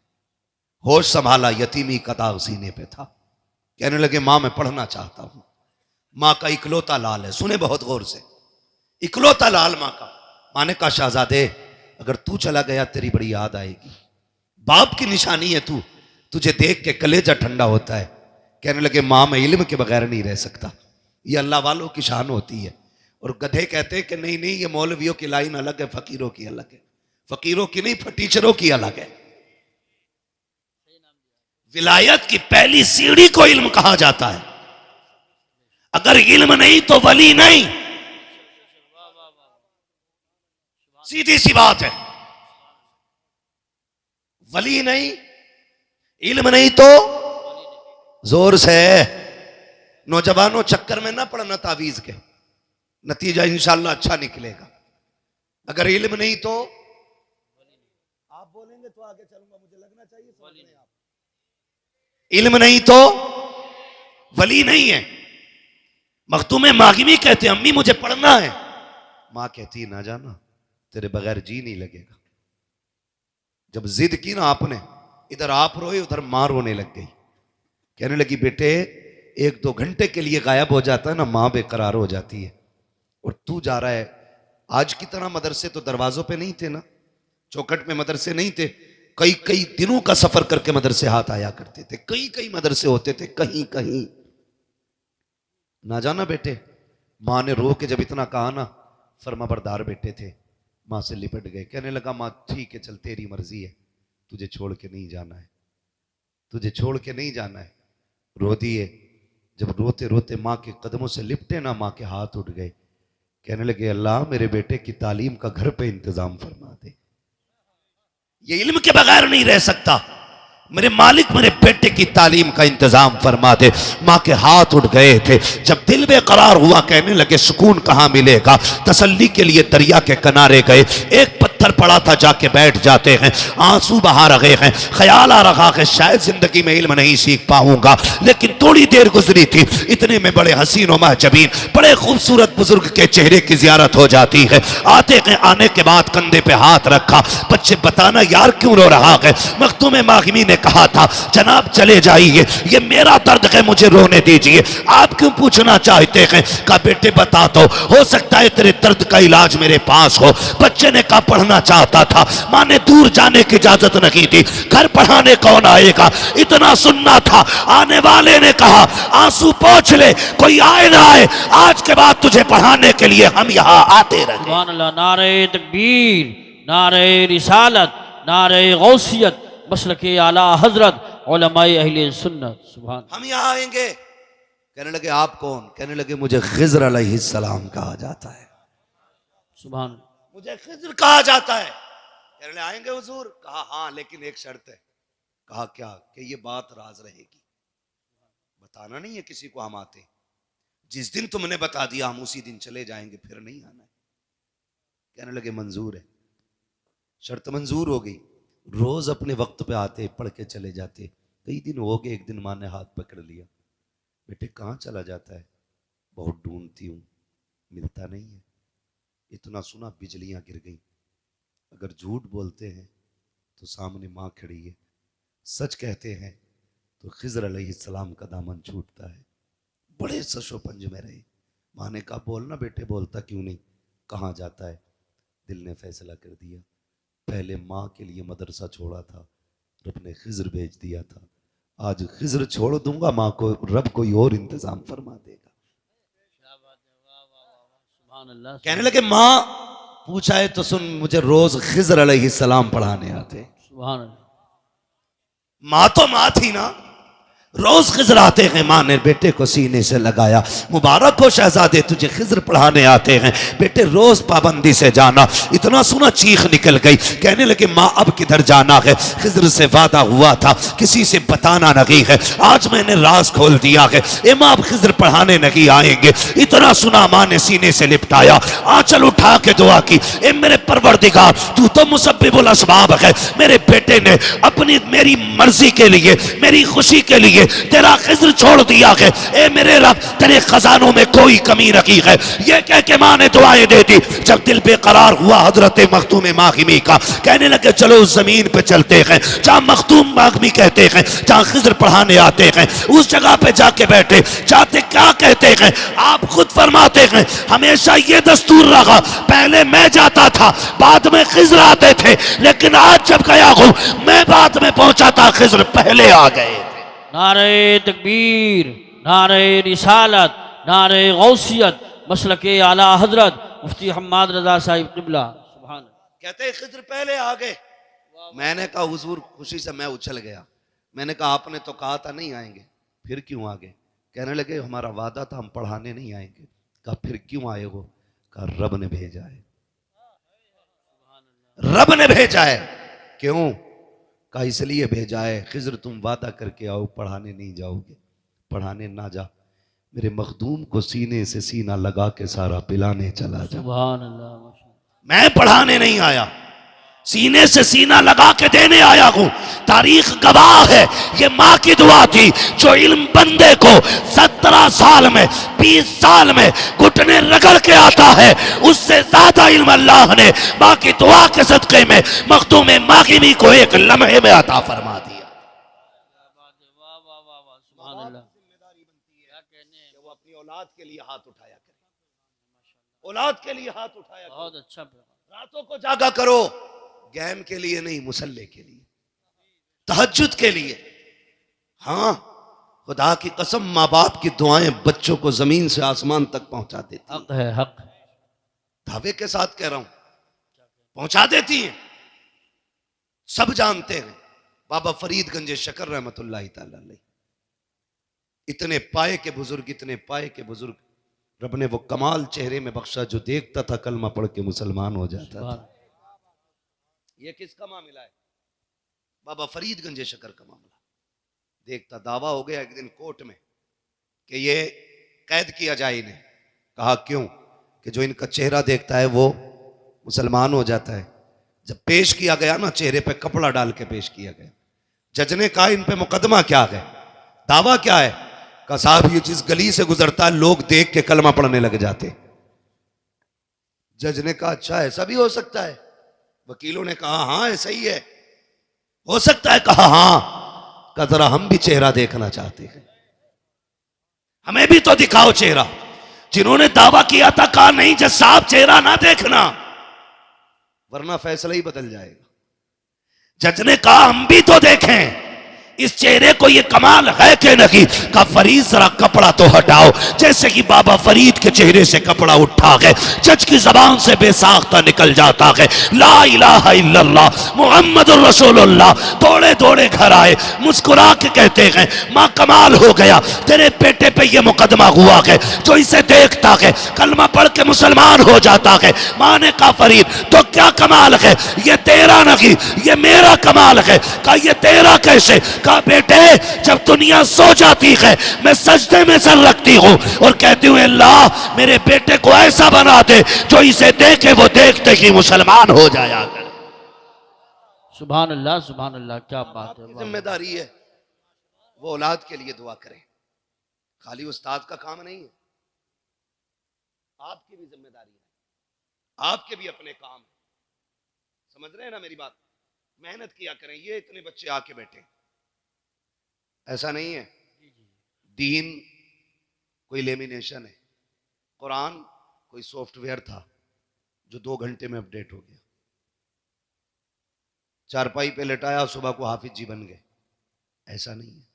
होश संभाला, यतीमी का दाग सीने पे था। कहने लगे, मां मैं पढ़ना चाहता हूं। मां का इकलौता लाल है, सुने बहुत गौर से, इकलौता लाल मां का। मां ने कहा, शहजादे अगर तू चला गया तेरी बड़ी याद आएगी। बाप की निशानी है तू, तुझे देख के कलेजा ठंडा होता है। कहने लगे, मां मैं इल्म के बगैर नहीं रह सकता, ये अल्लाह वालों की शान होती है। और गधे कहते हैं कि नहीं नहीं, ये मौलवियों की लाइन अलग है, फकीरों की अलग है। फकीरों की नहीं, टीचरों की अलग है। विलायत की पहली सीढ़ी को इल्म कहा जाता है। अगर इल्म नहीं तो वली नहीं, सीधी सी बात है। वली नहीं, इल्म नहीं तो जोर से। नौजवानों चक्कर में ना पड़ना तावीज के, नतीजा इंशाल्लाह अच्छा निकलेगा। अगर इल्म नहीं तो आप बोलेंगे तो आगे चलूंगा, मुझे लगना चाहिए समझ रहे हैं आप। इल्म नहीं तो वली नहीं है। मखदूम मागिमी कहते, अम्मी मुझे पढ़ना है। मां कहती, ना जाना, तेरे बगैर जी नहीं लगेगा। जब जिद की ना आपने, इधर आप रोए उधर मां रोने लग गई। कहने लगी, बेटे 1-2 घंटे के लिए गायब हो जाता है ना, मां बेकरार हो जाती है। और तू जा रहा है। आज की तरह मदरसे तो दरवाजों पे नहीं थे ना, चौखट में मदरसे नहीं थे। कई कई दिनों का सफर करके मदरसे हाथ आया करते थे। कई कई मदरसे होते थे, कहीं कहीं। ना जाना बेटे। मां ने रो के जब इतना कहा ना, फरमाबरदार बेटे थे, मां से लिपट गए। कहने लगा, मां ठीक है, चल तेरी मर्जी है, तुझे छोड़ के नहीं जाना है, तुझे छोड़ के नहीं जाना है। रो दिए। जब रोते रोते मां के कदमों से लिपटे ना, मां के हाथ उठ गए। कहने लगे, अल्लाह मेरे बेटे की तालीम का घर पे इंतजाम फरमा दे। ये इल्म के बगैर नहीं रह सकता। मेरे मालिक मेरे बेटे की तालीम का इंतजाम फरमा दे। मां के हाथ उठ गए थे। जब दिल बेकरार हुआ, कहने लगे, सुकून कहां मिलेगा। तसल्ली के लिए दरिया के किनारे गए। एक पत्थर पड़ा था, जाके बैठ जाते हैं। आंसू बहा रहे हैं। ख्याल आ रहा है शायद जिंदगी में इल्म नहीं सीख पाऊंगा। लेकिन थोड़ी देर गुजरी थी, इतने में बड़े हसीन और महजबीन बड़े खूबसूरत बुजुर्ग के चेहरे की जियारत हो जाती है। आते हैं, आने के बाद कंधे पे हाथ रखा। बच्चे बताना यार क्यों रो रहा है। मखदूम मागिमी ने कहा था, जनाब चले जाइए, ये मेरा दर्द है, मुझे रोने दीजिए। आप क्यों पूछना चाहते हैं। कहा, बेटे बता दो, हो सकता है तेरे दर्द का इलाज मेरे पास हो। बच्चे ने कहा, पढ़ना चाहता था। मां ने दूर जाने की इजाजत नहीं दी। घर पढ़ाने कौन आएगा, इतना सुनना था। आने वाले ने कहा, आंसू पोंछ ले, कोई आए ना आए, आज के बाद तुझे पढ़ाने के लिए हम यहां आते रहे। सुभान अल्लाह। नारे तकबीर, नारे रिसालत, नारे गौसियत, मसलके आला हजरत, उलमाए अहले सुन्नत। सुभान। हम यहां आएंगे। कहने लगे, आप कौन। कहने लगे, मुझे खिज़र अलैहिस्सलाम कहा जाता है। सुभान। मुझे खिज़र कहा जाता है। कहने लगे, आएंगे हुजूर। कहा, हाँ लेकिन एक शर्त है। कहा, क्या। कि ये बात राज रहेगी, बताना नहीं है किसी को हम आते। जिस दिन तुमने बता दिया हम उसी दिन चले जाएंगे, फिर नहीं आना है। कहने लगे, मंजूर है। शर्त मंजूर हो गई। रोज अपने वक्त पे आते, पढ़ के चले जाते। कई दिन हो गए, एक दिन मां ने हाथ पकड़ लिया। बेटे कहाँ चला जाता है। बहुत ढूंढती हूँ, मिलता नहीं है। इतना सुना बिजलियां गिर गई। अगर झूठ बोलते हैं तो सामने मां खड़ी है, सच कहते हैं तो खिज़र अलैहिस्सलाम का दामन छूटता है। बड़े सशो पंज में रहे। माँ ने कहा बोलना बेटे, बोलता क्यों नहीं, कहाँ जाता है। दिल ने फैसला कर दिया, पहले माँ के लिए मदरसा छोड़ा था, रब ने खिज्र भेज दिया था, आज खिज्र छोड़ दूंगा माँ को, रब कोई और इंतजाम फरमा देगा। सुभान अल्लाह। कहने लगे माँ पूछा है तो सुन, मुझे रोज खिज्र अलैहिस्सलाम पढ़ाने आते। सुभान अल्लाह। माँ तो माँ थी ना, रोज खिज्र आते हैं। माँ ने बेटे को सीने से लगाया, मुबारक हो शहजादे तुझे खिज्र पढ़ाने आते हैं, बेटे रोज पाबंदी से जाना। इतना सुना चीख निकल गई, कहने लगे माँ अब किधर जाना है, खिज्र से वादा हुआ था किसी से बताना नहीं है, आज मैंने राज खोल दिया है, ए माँ अब खिज्र पढ़ाने नहीं आएंगे। इतना सुना माँ ने सीने से लिपटाया, आंचल उठा के दुआ की, ए मेरे परवरदिगार तू तो मुसब्बिबुल असबाब है, मेरे बेटे ने अपनी मेरी मर्जी के लिए, मेरी खुशी के लिए तेरा खिज्र छोड़ दिया है, ए मेरे रब तेरे खजानों में कोई कमी नहीं है। ये कह के माँ ने दुआएं दे दी। जब दिल बेकरार हुआ हजरत मखदूम मागिमी का, कहने लगे चलो उस जमीन पे चलते हैं जहाँ मखदूम मागिमी कहते हैं, जहाँ खिज्र पढ़ाने आते हैं, उस जगह पे जाके बैठे। जाते क्या कहते हैं, आप खुद फरमाते हैं हमेशा ये दस्तूर रहा, पहले मैं जाता था बाद में खिज्र आते थे, लेकिन आज जब गया हूं मैं बाद में पहुंचा था, खिज्र पहले आ गए। नारे तकबीर, नारे रिसालत, नारे गौसियत, मसलके आला हजरत मुफ्ती हम्माद रजा साहिब क़िबला। सुभान। कहते हैं खिज्र पहले आ गए। मैंने कहा हुजूर, खुशी से मैं उछल गया। मैंने कहा आपने तो कहा था नहीं आएंगे, फिर क्यों आ गए। कहने लगे हमारा वादा था हम पढ़ाने नहीं आएंगे। कहा फिर क्यों आए हो। कहा रब ने भेजा है, रब ने भेजा है। क्यों। कहा इसलिए भेजा है, खिज्र तुम वादा करके आओ पढ़ाने नहीं जाओगे, पढ़ाने ना जा, मेरे मखदूम को सीने से सीना लगा के सारा पिलाने चला जा। सुभान अल्लाह। मैं पढ़ाने नहीं आया, सीने से सीना लगा के देने आया हूं। तारीख गवाह है, ये माँ की दुआ थी जो इल्म बंदे को 17 साल में 20 साल में घुटने रगड़ के आता है, उससे ज्यादा इल्म अल्लाह ने माँ की दुआ के सदके में मखदूम मागिमी को एक लम्हे में अता फरमा दिया। सुभान अल्लाह। जिम्मेदारी बनती है कि वो अपनी औलाद के लिए हाथ उठाया करे, औलाद के लिए हाथ उठाया करे। बहुत अच्छा। रातों को जागा करो, गेम के लिए नहीं, मुसल्ले के लिए, तहज्जुद के लिए। हाँ खुदा की कसम, माँ बाप की दुआएं बच्चों को जमीन से आसमान तक पहुंचा देती। हक है, हक। दावे के साथ कह रहा हूं, पहुंचा देती हैं। सब जानते हैं बाबा फरीद गंज शकर रहमतुल्लाह तआला अलैह, इतने पाए के बुजुर्ग, इतने पाए के बुजुर्ग, रब ने वो कमाल चेहरे में बख्शा जो देखता था कलमा पढ़ के मुसलमान हो जाता था। ये किसका मामला है। बाबा फरीद गंज शकर का मामला। देखता, दावा हो गया एक दिन कोर्ट में कि ये कैद किया जाए इन्हें। कहा क्यों, कि जो इनका चेहरा देखता है वो मुसलमान हो जाता है। जब पेश किया गया ना, चेहरे पे कपड़ा डाल के पेश किया गया। जज ने कहा इन पे मुकदमा क्या है, दावा क्या है। कहा साहब ये जिस गली से गुजरता है लोग देख के कलमा पढ़ने लग जाते। जज ने कहा अच्छा ऐसा भी हो सकता है। वकीलों ने कहा हाँ ऐसा ही है, हो सकता है। कहा हाँ। कहा जरा हम भी चेहरा देखना चाहते हैं, हमें भी तो दिखाओ चेहरा। जिन्होंने दावा किया था कहा नहीं जज साहब चेहरा ना देखना, वरना फैसला ही बदल जाएगा। जज ने कहा हम भी तो देखें इस चेहरे को, ये कमाल है कि नहीं। का फरीद जरा कपड़ा तो हटाओ। जैसे कि बाबा फरीद के चेहरे से कपड़ा उठा है, जज की जबान से बेसाख्ता निकल जाता है ला इलाहा इल्लल्लाह मुहम्मदुर रसूलुल्लाह। दौड़े दौड़े घर आए, मुस्कुरा के कहते हैं माँ कमाल हो गया, तेरे बेटे पे ये मुकदमा हुआ है, जो इसे देखता है कलमा पढ़ के मुसलमान हो जाता है। माँ ने कहा फरीद तो क्या कमाल है, ये तेरा नहीं ये मेरा कमाल है। कहा ये तेरा कैसे। कहा बेटे जब दुनिया सो जाती है मैं सजदे में सर रखती हूं और कहती हूं अल्लाह मेरे बेटे को ऐसा बना दे जो इसे देखे वो देखते ही मुसलमान हो जाया। सुभान अल्लाह, सुभान अल्लाह, क्या बात है। जिम्मेदारी है वो औलाद के लिए दुआ करें, खाली उस्ताद का काम नहीं है, आपकी भी जिम्मेदारी है, आपके भी अपने काम है। समझ रहे हैं ना मेरी बात। मेहनत किया करें। ये इतने बच्चे आके बैठे, ऐसा नहीं है दीन कोई लेमिनेशन है, कुरान कोई सॉफ्टवेयर था जो 2 घंटे में अपडेट हो गया। चारपाई पे लेटाया, सुबह को हाफिज जी बन गए। ऐसा नहीं है,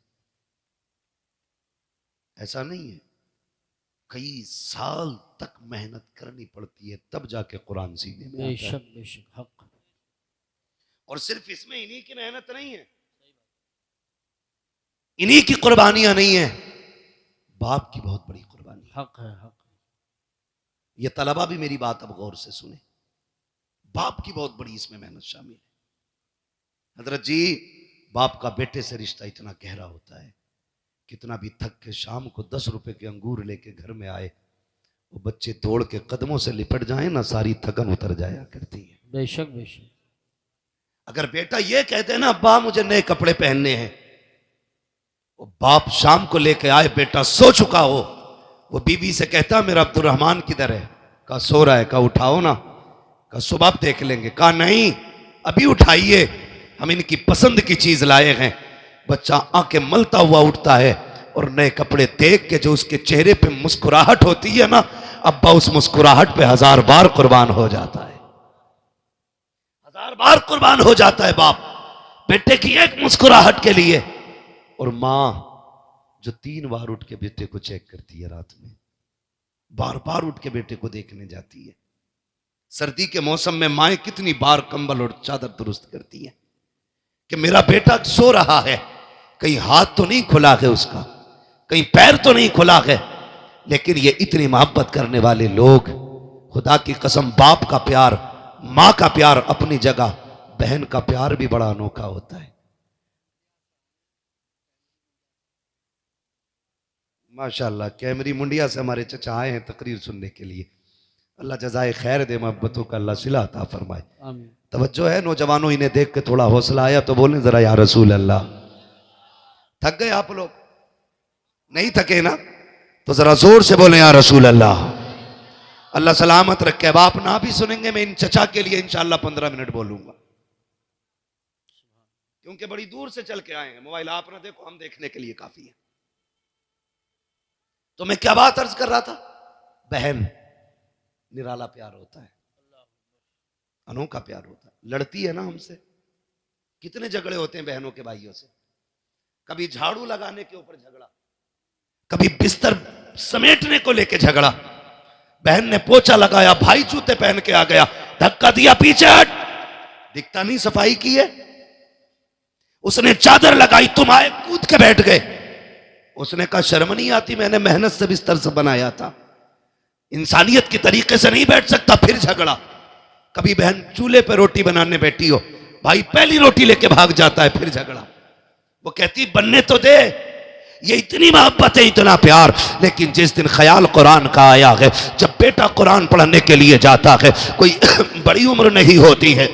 ऐसा नहीं है। कई साल तक मेहनत करनी पड़ती है, तब जाके कुरान सीने में आता है। बेशक बेशक हक। और सिर्फ इसमें इन्हीं की मेहनत नहीं है, इन्हीं की कुर्बानियां नहीं है, बाप की बहुत बड़ी कुर्बानी है। हक है, हक। ये तलबा भी मेरी बात अब गौर से सुने, बाप की बहुत बड़ी इसमें मेहनत शामिल है। हजरत जी, बाप का बेटे से रिश्ता इतना गहरा होता है, कितना भी थक के शाम को 10 रुपए के अंगूर लेके घर में आए, वो बच्चे दौड़ के कदमों से लिपट जाए ना, सारी थकन उतर जाया करती है। बेशक बेशक। अगर बेटा ये कहते ना अब्बा मुझे नए कपड़े पहनने हैं, वो बाप शाम को लेके आए, बेटा सो चुका हो, वो बीवी से कहता मेरा अब्दुर्रहमान किधर है? कहा सो रहा है। कहा उठाओ ना। कहा सुबह देख लेंगे। कहा नहीं, अभी उठाइए, हम इनकी पसंद की चीज लाए हैं। बच्चा आंखें मलता हुआ उठता है और नए कपड़े देख के जो उसके चेहरे पे मुस्कुराहट होती है ना, अब्बा उस मुस्कुराहट पे 1000 बार कुर्बान हो जाता है। 1000 बार कुर्बान हो जाता है बाप बेटे की एक मुस्कुराहट के लिए। और मां जो 3 बार उठ के बेटे को चेक करती है रात में, बार बार उठ के बेटे को देखने जाती है। सर्दी के मौसम में माएं कितनी बार कंबल और चादर दुरुस्त करती हैं कि मेरा बेटा सो रहा है, कहीं हाथ तो नहीं खुला है उसका, कहीं पैर तो नहीं खुला है। लेकिन ये इतनी मोहब्बत करने वाले लोग, खुदा की कसम, बाप का प्यार, मां का प्यार अपनी जगह, बहन का प्यार भी बड़ा अनोखा होता है। माशाअल्लाह, कैमरी मुंडिया से हमारे चचा आए हैं तकरीर सुनने के लिए। अल्लाह जज़ाए खैर दे, मोहब्बतों का अल्लाह सिला अता फरमाए। आमीन। तवज्जो है नौजवानों, इन्हें देख के थोड़ा हौसला आया तो बोलें जरा या रसूल अल्लाह। थक गए आप लोग? नहीं थके ना? तो जरा जोर से बोलें या रसूल अल्लाह। अल्लाह सलामत रखे। अब आप ना भी सुनेंगे, मैं इन चचा के लिए इंशाअल्लाह 15 मिनट बोलूंगा, क्योंकि बड़ी दूर से चल के आए हैं। मोबाइल आप ना देखो, हम देखने के लिए काफी है। तो मैं क्या बात अर्ज कर रहा था? बहन निराला प्यार होता है, अनोखा प्यार होता है। लड़ती है ना हमसे, कितने झगड़े होते हैं बहनों के भाइयों से। कभी झाड़ू लगाने के ऊपर झगड़ा, कभी बिस्तर समेटने को लेके झगड़ा। बहन ने पोछा लगाया, भाई जूते पहन के आ गया, धक्का दिया, पीछे हट, दिखता नहीं सफाई की है। उसने चादर लगाई, तुम आए कूद के बैठ गए। उसने कहा शर्म नहीं आती, मैंने मेहनत से बिस्तर से बनाया था, इंसानियत के तरीके से नहीं बैठ सकता। फिर झगड़ा। कभी बहन चूल्हे पे रोटी बनाने बैठी हो, भाई पहली रोटी लेके भाग जाता है, फिर झगड़ा। वो कहती बनने तो दे। ये इतनी मोहब्बत है, इतना प्यार। लेकिन जिस दिन ख्याल कुरान का आया है, जब बेटा कुरान पढ़ने के लिए जाता है, कोई बड़ी उम्र नहीं होती है,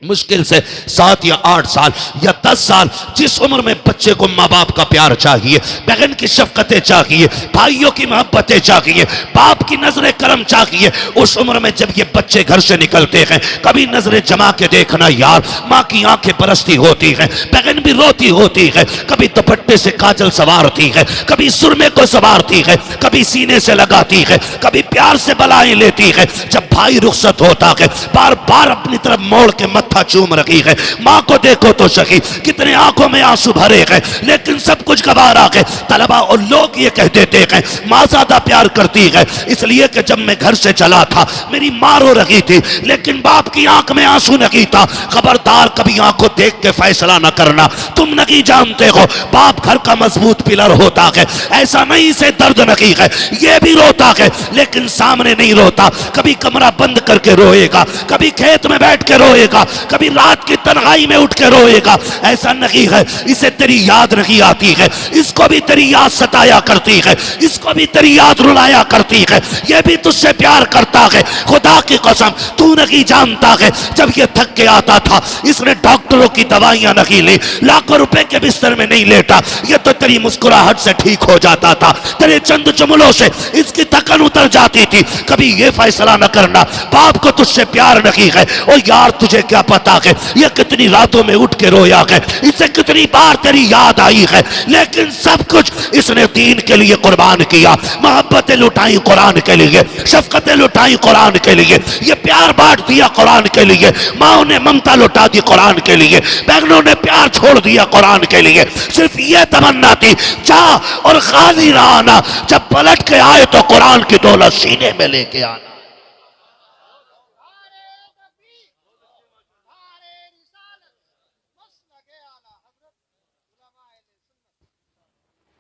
मुश्किल से 7 या 8 साल या 10 साल, जिस उम्र में बच्चे को माँ बाप का प्यार चाहिए, बहन की शफकतें चाहिए, भाइयों की मोहब्बतें चाहिए, बाप की नजर करम चाहिए, उस उम्र में जब ये बच्चे घर से निकलते हैं, कभी नजरें जमा के देखना यार, माँ की आंखें बरसती होती हैं, बहन भी रोती होती है, कभी दुपट्टे से काजल सवारती है, कभी सुरमे को सवारती है, कभी सीने से लगाती है, कभी प्यार से बलाएं लेती है। जब भाई रुखसत होता है, बार बार अपनी तरफ मोड़ के मत्था चूम रही है। माँ को देखो तो सही, कितने आंखों में आंसू भरे हैं, लेकिन सब कुछ गवारा है। तलबा और लोग ये कह देते हैं माँ ज्यादा प्यार करती है, इसलिए कि जब मैं घर से चला था मेरी माँ रो रही थी, लेकिन बाप की आंख में आंसू नहीं था। खबरदार, कभी आंख को देख के फैसला न करना, तुम नहीं जानते हो बाप घर का मजबूत पिलर होता है। ऐसा नहीं से दर्द नहीं है, ये भी रोता है, लेकिन सामने नहीं रोता। कभी कमरा बंद करके रोएगा, कभी खेत में बैठ के रोएगा, कभी रात की तन्हाई में उठ के रोएगा। ऐसा नहीं है इसे तेरी याद नहीं आती है, इसको भी तेरी याद सताया करती है, इसको भी तेरी याद रुलाया करती है, ये भी तुझसे प्यार करता है। खुदा की कसम, तू नहीं जानता है, जब ये थक के आता था, इसने डॉक्टरों की दवाइयां नहीं ली, लाखों रुपए के बिस्तर में नहीं लेटा, ये तो तेरी मुस्कुराहट से ठीक हो जाता था, तेरे चंद जुमलों से इसकी थकन उतर जाती थी। कभी ये फैसला न करना बाप को तुझसे प्यार नहीं है। ओ यार, तुझे क्या पता है ये कितनी रातों में उठ के रोया है, इसे कितनी बार तेरी याद आई है, लेकिन सब कुछ इसने दीन के लिए कुर्बान किया। मोहब्बतें लुटाई कुरान के लिए, शफकतें लुटाई कुरान के लिए, ये प्यार बांट दिया कुरान के लिए, माओ ने ममता लुटा दी कुरान के लिए, बहनों ने प्यार छोड़ दिया कुरान के लिए। सिर्फ ये तमन्ना थी जा और खाली रहना, जब पलट के आए तो कुरान की दौलत सीने में लेके आना।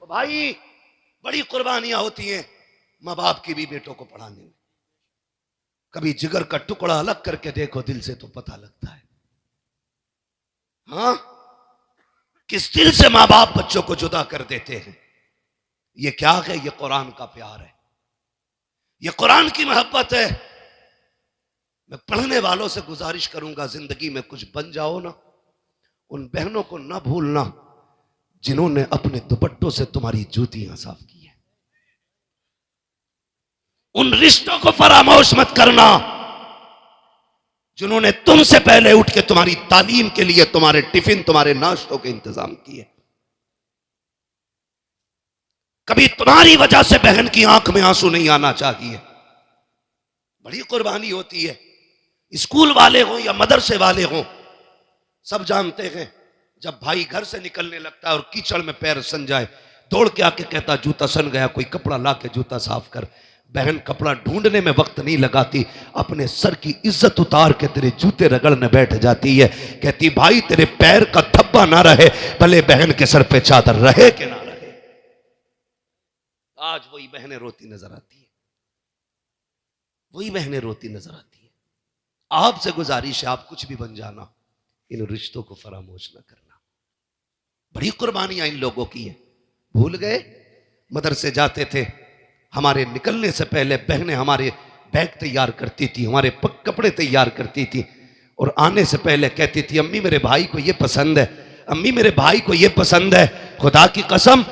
भाई बड़ी कुर्बानियां होती हैं माँ बाप की भी बेटों को पढ़ाने में। कभी जिगर का टुकड़ा अलग करके देखो दिल से तो पता लगता है। हाँ, किस दिल से माँ बाप बच्चों को जुदा कर देते हैं। ये क्या है? ये कुरान का प्यार है, ये कुरान की मोहब्बत है। मैं पढ़ने वालों से गुजारिश करूंगा, जिंदगी में कुछ बन जाओ ना, उन बहनों को ना भूलना जिन्होंने अपने दुपट्टों से तुम्हारी जूतियां साफ की है। उन रिश्तों को फरामोश मत करना जिन्होंने तुमसे पहले उठ के तुम्हारी तालीम के लिए तुम्हारे टिफिन, तुम्हारे नाश्तों के इंतजाम किए। कभी तुम्हारी वजह से बहन की आंख में आंसू नहीं आना चाहिए। बड़ी कुर्बानी होती है। स्कूल वाले हों या मदरसे वाले हों, सब जानते हैं जब भाई घर से निकलने लगता है और कीचड़ में पैर सन जाए, दौड़ के आके कहता जूता सन गया, कोई कपड़ा ला के जूता साफ कर। बहन कपड़ा ढूंढने में वक्त नहीं लगाती, अपने सर की इज्जत उतार के तेरे जूते रगड़ने बैठ जाती है। कहती भाई तेरे पैर का धब्बा ना रहे, भले बहन के सर पे चादर रहे कि ना रहे। आज वही बहनें रोती नजर आती है, वही बहनें रोती नजर आती है। आपसे गुजारिश है, आप कुछ भी बन जाना, इन रिश्तों को फरामोश न करना। बड़ी कुर्बानियां इन लोगों की है। भूल गए मदरसे जाते थे, हमारे निकलने से पहले बहनें हमारे बैग तैयार करती थी, हमारे कपड़े तैयार करती थी, और आने से पहले कहती थी अम्मी मेरे भाई को ये पसंद है, अम्मी मेरे भाई को ये पसंद है। खुदा की कसम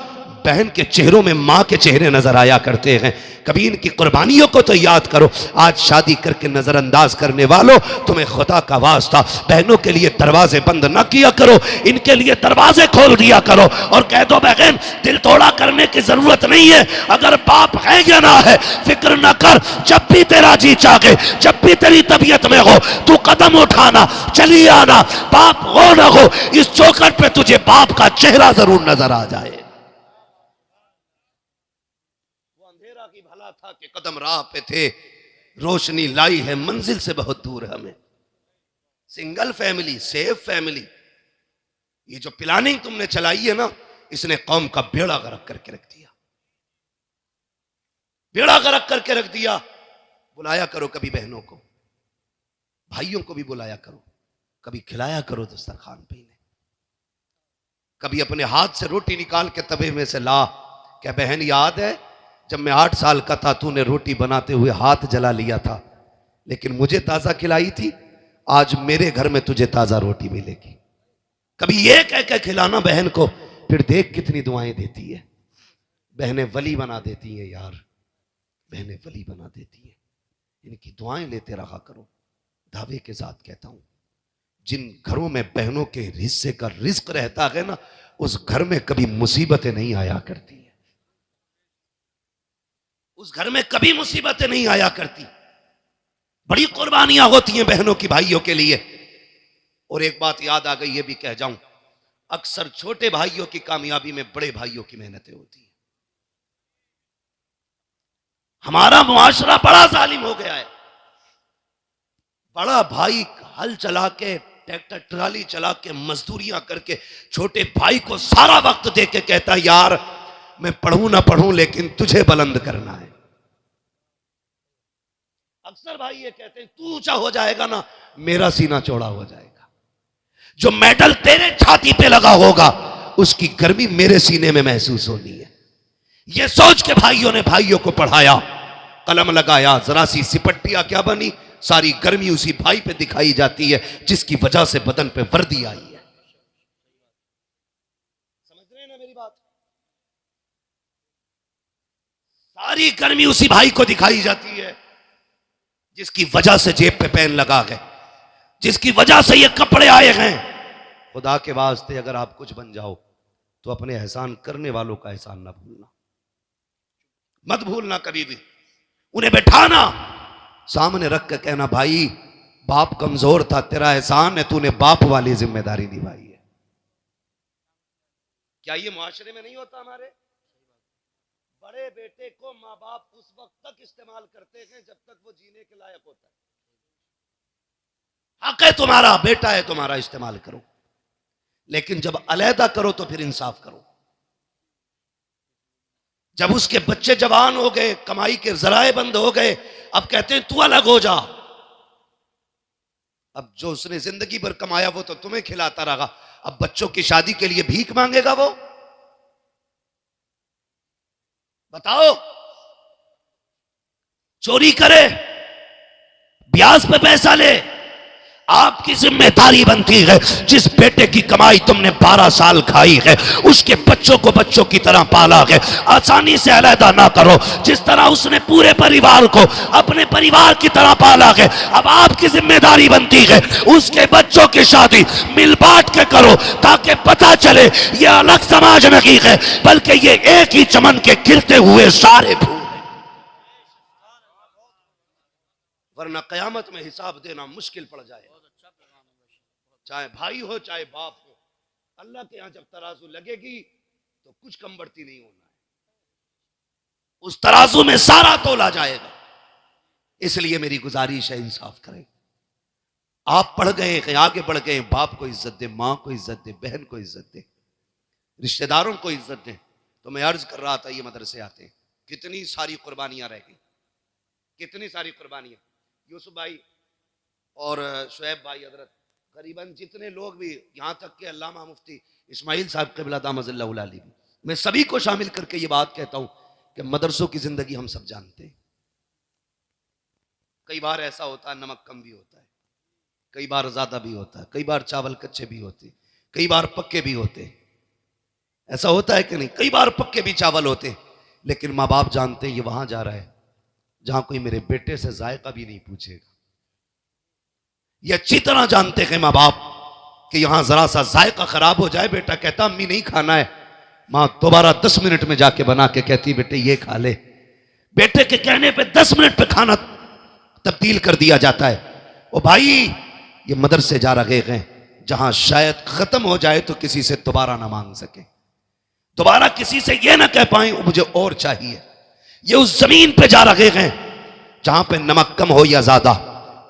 बहन के चेहरों में माँ के चेहरे नजर आया करते हैं। कभी इनकी कुर्बानियों को तो याद करो। आज शादी करके नजरअंदाज करने वालों, तुम्हें खुदा का वास्ता बहनों के लिए दरवाजे बंद ना किया करो, इनके लिए दरवाजे खोल दिया करो और कह दो बहन दिल तोड़ा करने की जरूरत नहीं है, अगर बाप है या ना है फिक्र ना कर, जब भी तेरा जी चाहे, जब भी तेरी तबीयत में हो, तू कदम उठाना, चली आना, बाप हो ना हो, इस चौखट पे तुझे बाप का चेहरा जरूर नजर आ जाए। की भला था कि कदम राह पे थे, रोशनी लाई है मंजिल से बहुत दूर हमें। सिंगल फैमिली, सेफ फैमिली, ये जो प्लानिंग तुमने चलाई है ना, इसने कौम का बेड़ा गर्क करके रख दिया, बेड़ा गर्क करके रख दिया। बुलाया करो कभी बहनों को, भाइयों को भी बुलाया करो, कभी खिलाया करो दस्तरखान पे इन्हें, कभी अपने हाथ से रोटी निकाल के तवे में से ला। क्या बहन याद है जब मैं 8 साल का था, तूने रोटी बनाते हुए हाथ जला लिया था, लेकिन मुझे ताजा खिलाई थी, आज मेरे घर में तुझे ताजा रोटी मिलेगी। कभी ये कह के खिलाना बहन को, फिर देख कितनी दुआएं देती है। बहनें वली बना देती हैं यार, बहनें वली बना देती हैं। इनकी दुआएं लेते रहा करो। दावे के साथ कहता हूं, जिन घरों में बहनों के हिस्से का रिस्क रहता है ना, उस घर में कभी मुसीबतें नहीं आया करती, उस घर में कभी मुसीबतें नहीं आया करती। बड़ी कुर्बानियां होती हैं बहनों की भाइयों के लिए। और एक बात याद आ गई, ये भी कह जाऊं, अक्सर छोटे भाइयों की कामयाबी में बड़े भाइयों की मेहनतें होती हैं। हमारा मुआशरा बड़ा जालिम हो गया है। बड़ा भाई हल चला के, ट्रैक्टर ट्राली चला के, मजदूरियां करके छोटे भाई को सारा वक्त दे के कहता यार मैं पढ़ूं ना पढ़ूं लेकिन तुझे बुलंद करना है। अक्सर भाई ये कहते हैं तू ऊंचा हो जाएगा ना, मेरा सीना चौड़ा हो जाएगा। जो मेडल तेरे छाती पे लगा होगा उसकी गर्मी मेरे सीने में महसूस होनी है। ये सोच के भाइयों ने भाइयों को पढ़ाया, कलम लगाया, जरा सी सिपट्टियां क्या बनी, सारी गर्मी उसी भाई पे दिखाई जाती है जिसकी वजह से बदन पे वर्दी आई है। समझ रहे हैं ना मेरी बात? सारी गर्मी उसी भाई को दिखाई जाती है जिसकी वजह से जेब पे पेन लगा गए। जिसकी वजह से ये कपड़े आए हैं। खुदा के वास्ते अगर आप कुछ बन जाओ तो अपने एहसान करने वालों का एहसान ना भूलना, मत भूलना कभी भी। उन्हें बैठाना, सामने रख के कहना, भाई बाप कमजोर था, तेरा एहसान है, तूने बाप वाली जिम्मेदारी निभाई है। क्या ये मुआशरे में नहीं होता? हमारे बड़े बेटे को माँ बाप उस वक्त तक इस्तेमाल करते हैं जब तक वो जीने के लायक होता है। हक है तुम्हारा, बेटा है तुम्हारा, इस्तेमाल करो, लेकिन जब अलहदा करो तो फिर इंसाफ करो। जब उसके बच्चे जवान हो गए, कमाई के जराए बंद हो गए, अब कहते हैं तू अलग हो जा। अब जो उसने जिंदगी भर कमाया वो तो तुम्हें खिलाता रहा, अब बच्चों की शादी के लिए भीख मांगेगा वो? बताओ। चोरी करे, ब्याज पे पैसा ले, आपकी जिम्मेदारी बनती है जिस बेटे की कमाई तुमने 12 साल खाई है उसके बच्चों को बच्चों की तरह पाला है, आसानी से अलहदा ना करो। जिस तरह उसने पूरे परिवार को अपने परिवार की तरह पाला है, अब आपकी जिम्मेदारी बनती है उसके बच्चों की शादी मिल बांट के करो, ताकि पता चले ये अलग समाज नहीं है बल्कि ये एक ही चमन के खिलते हुए सारे फूल। वरना कयामत में हिसाब देना मुश्किल पड़ जाए, चाहे भाई हो चाहे बाप हो। अल्लाह के यहां जब तराजू लगेगी तो कुछ कम बढ़ती नहीं होना है, उस तराजू में सारा तोला जाएगा। इसलिए मेरी गुजारिश है, इंसाफ करें। आप पढ़ गए हैं, आगे बढ़ गए, बाप को इज्जत दे, मां को इज्जत दे, बहन को इज्जत दे, रिश्तेदारों को इज्जत दे। तो मैं अर्ज कर रहा था, ये मदरसे आते हैं, कितनी सारी कुर्बानियां रह गई, कितनी सारी कुर्बानियां। यूसुफ भाई और शुएब भाई हजरत, करीबन जितने लोग भी, यहाँ तक के अल्लामा मुफ्ती इस्माइल साहब क़िबला दामज़िल्लहुल अली भी, मैं सभी को शामिल करके ये बात कहता हूँ कि मदरसों की जिंदगी हम सब जानते हैं। कई बार ऐसा होता है नमक कम भी होता है, कई बार ज्यादा भी होता है, कई बार चावल कच्चे भी होते, कई बार पक्के भी होते। ऐसा होता है कि नहीं? कई बार पक्के भी चावल होते, लेकिन माँ बाप जानते हैं ये वहां जा रहा है जहां कोई मेरे बेटे से जायका भी नहीं पूछेगा। ये अच्छी तरह जानते हैं माँ बाप कि यहां जरा सा जायका खराब हो जाए, बेटा कहता अम्मी नहीं खाना है, मां दोबारा 10 मिनट में जाके बना के कहती बेटे ये खा ले। बेटे के कहने पे 10 मिनट पे खाना तब्दील कर दिया जाता है। ओ भाई, ये मदरसे जा रहे हैं जहां शायद खत्म हो जाए तो किसी से दोबारा ना मांग सके, दोबारा किसी से ये ना कह पाए मुझे और चाहिए। ये उस जमीन पे जा रहे हैं जहां पे नमक कम हो या ज्यादा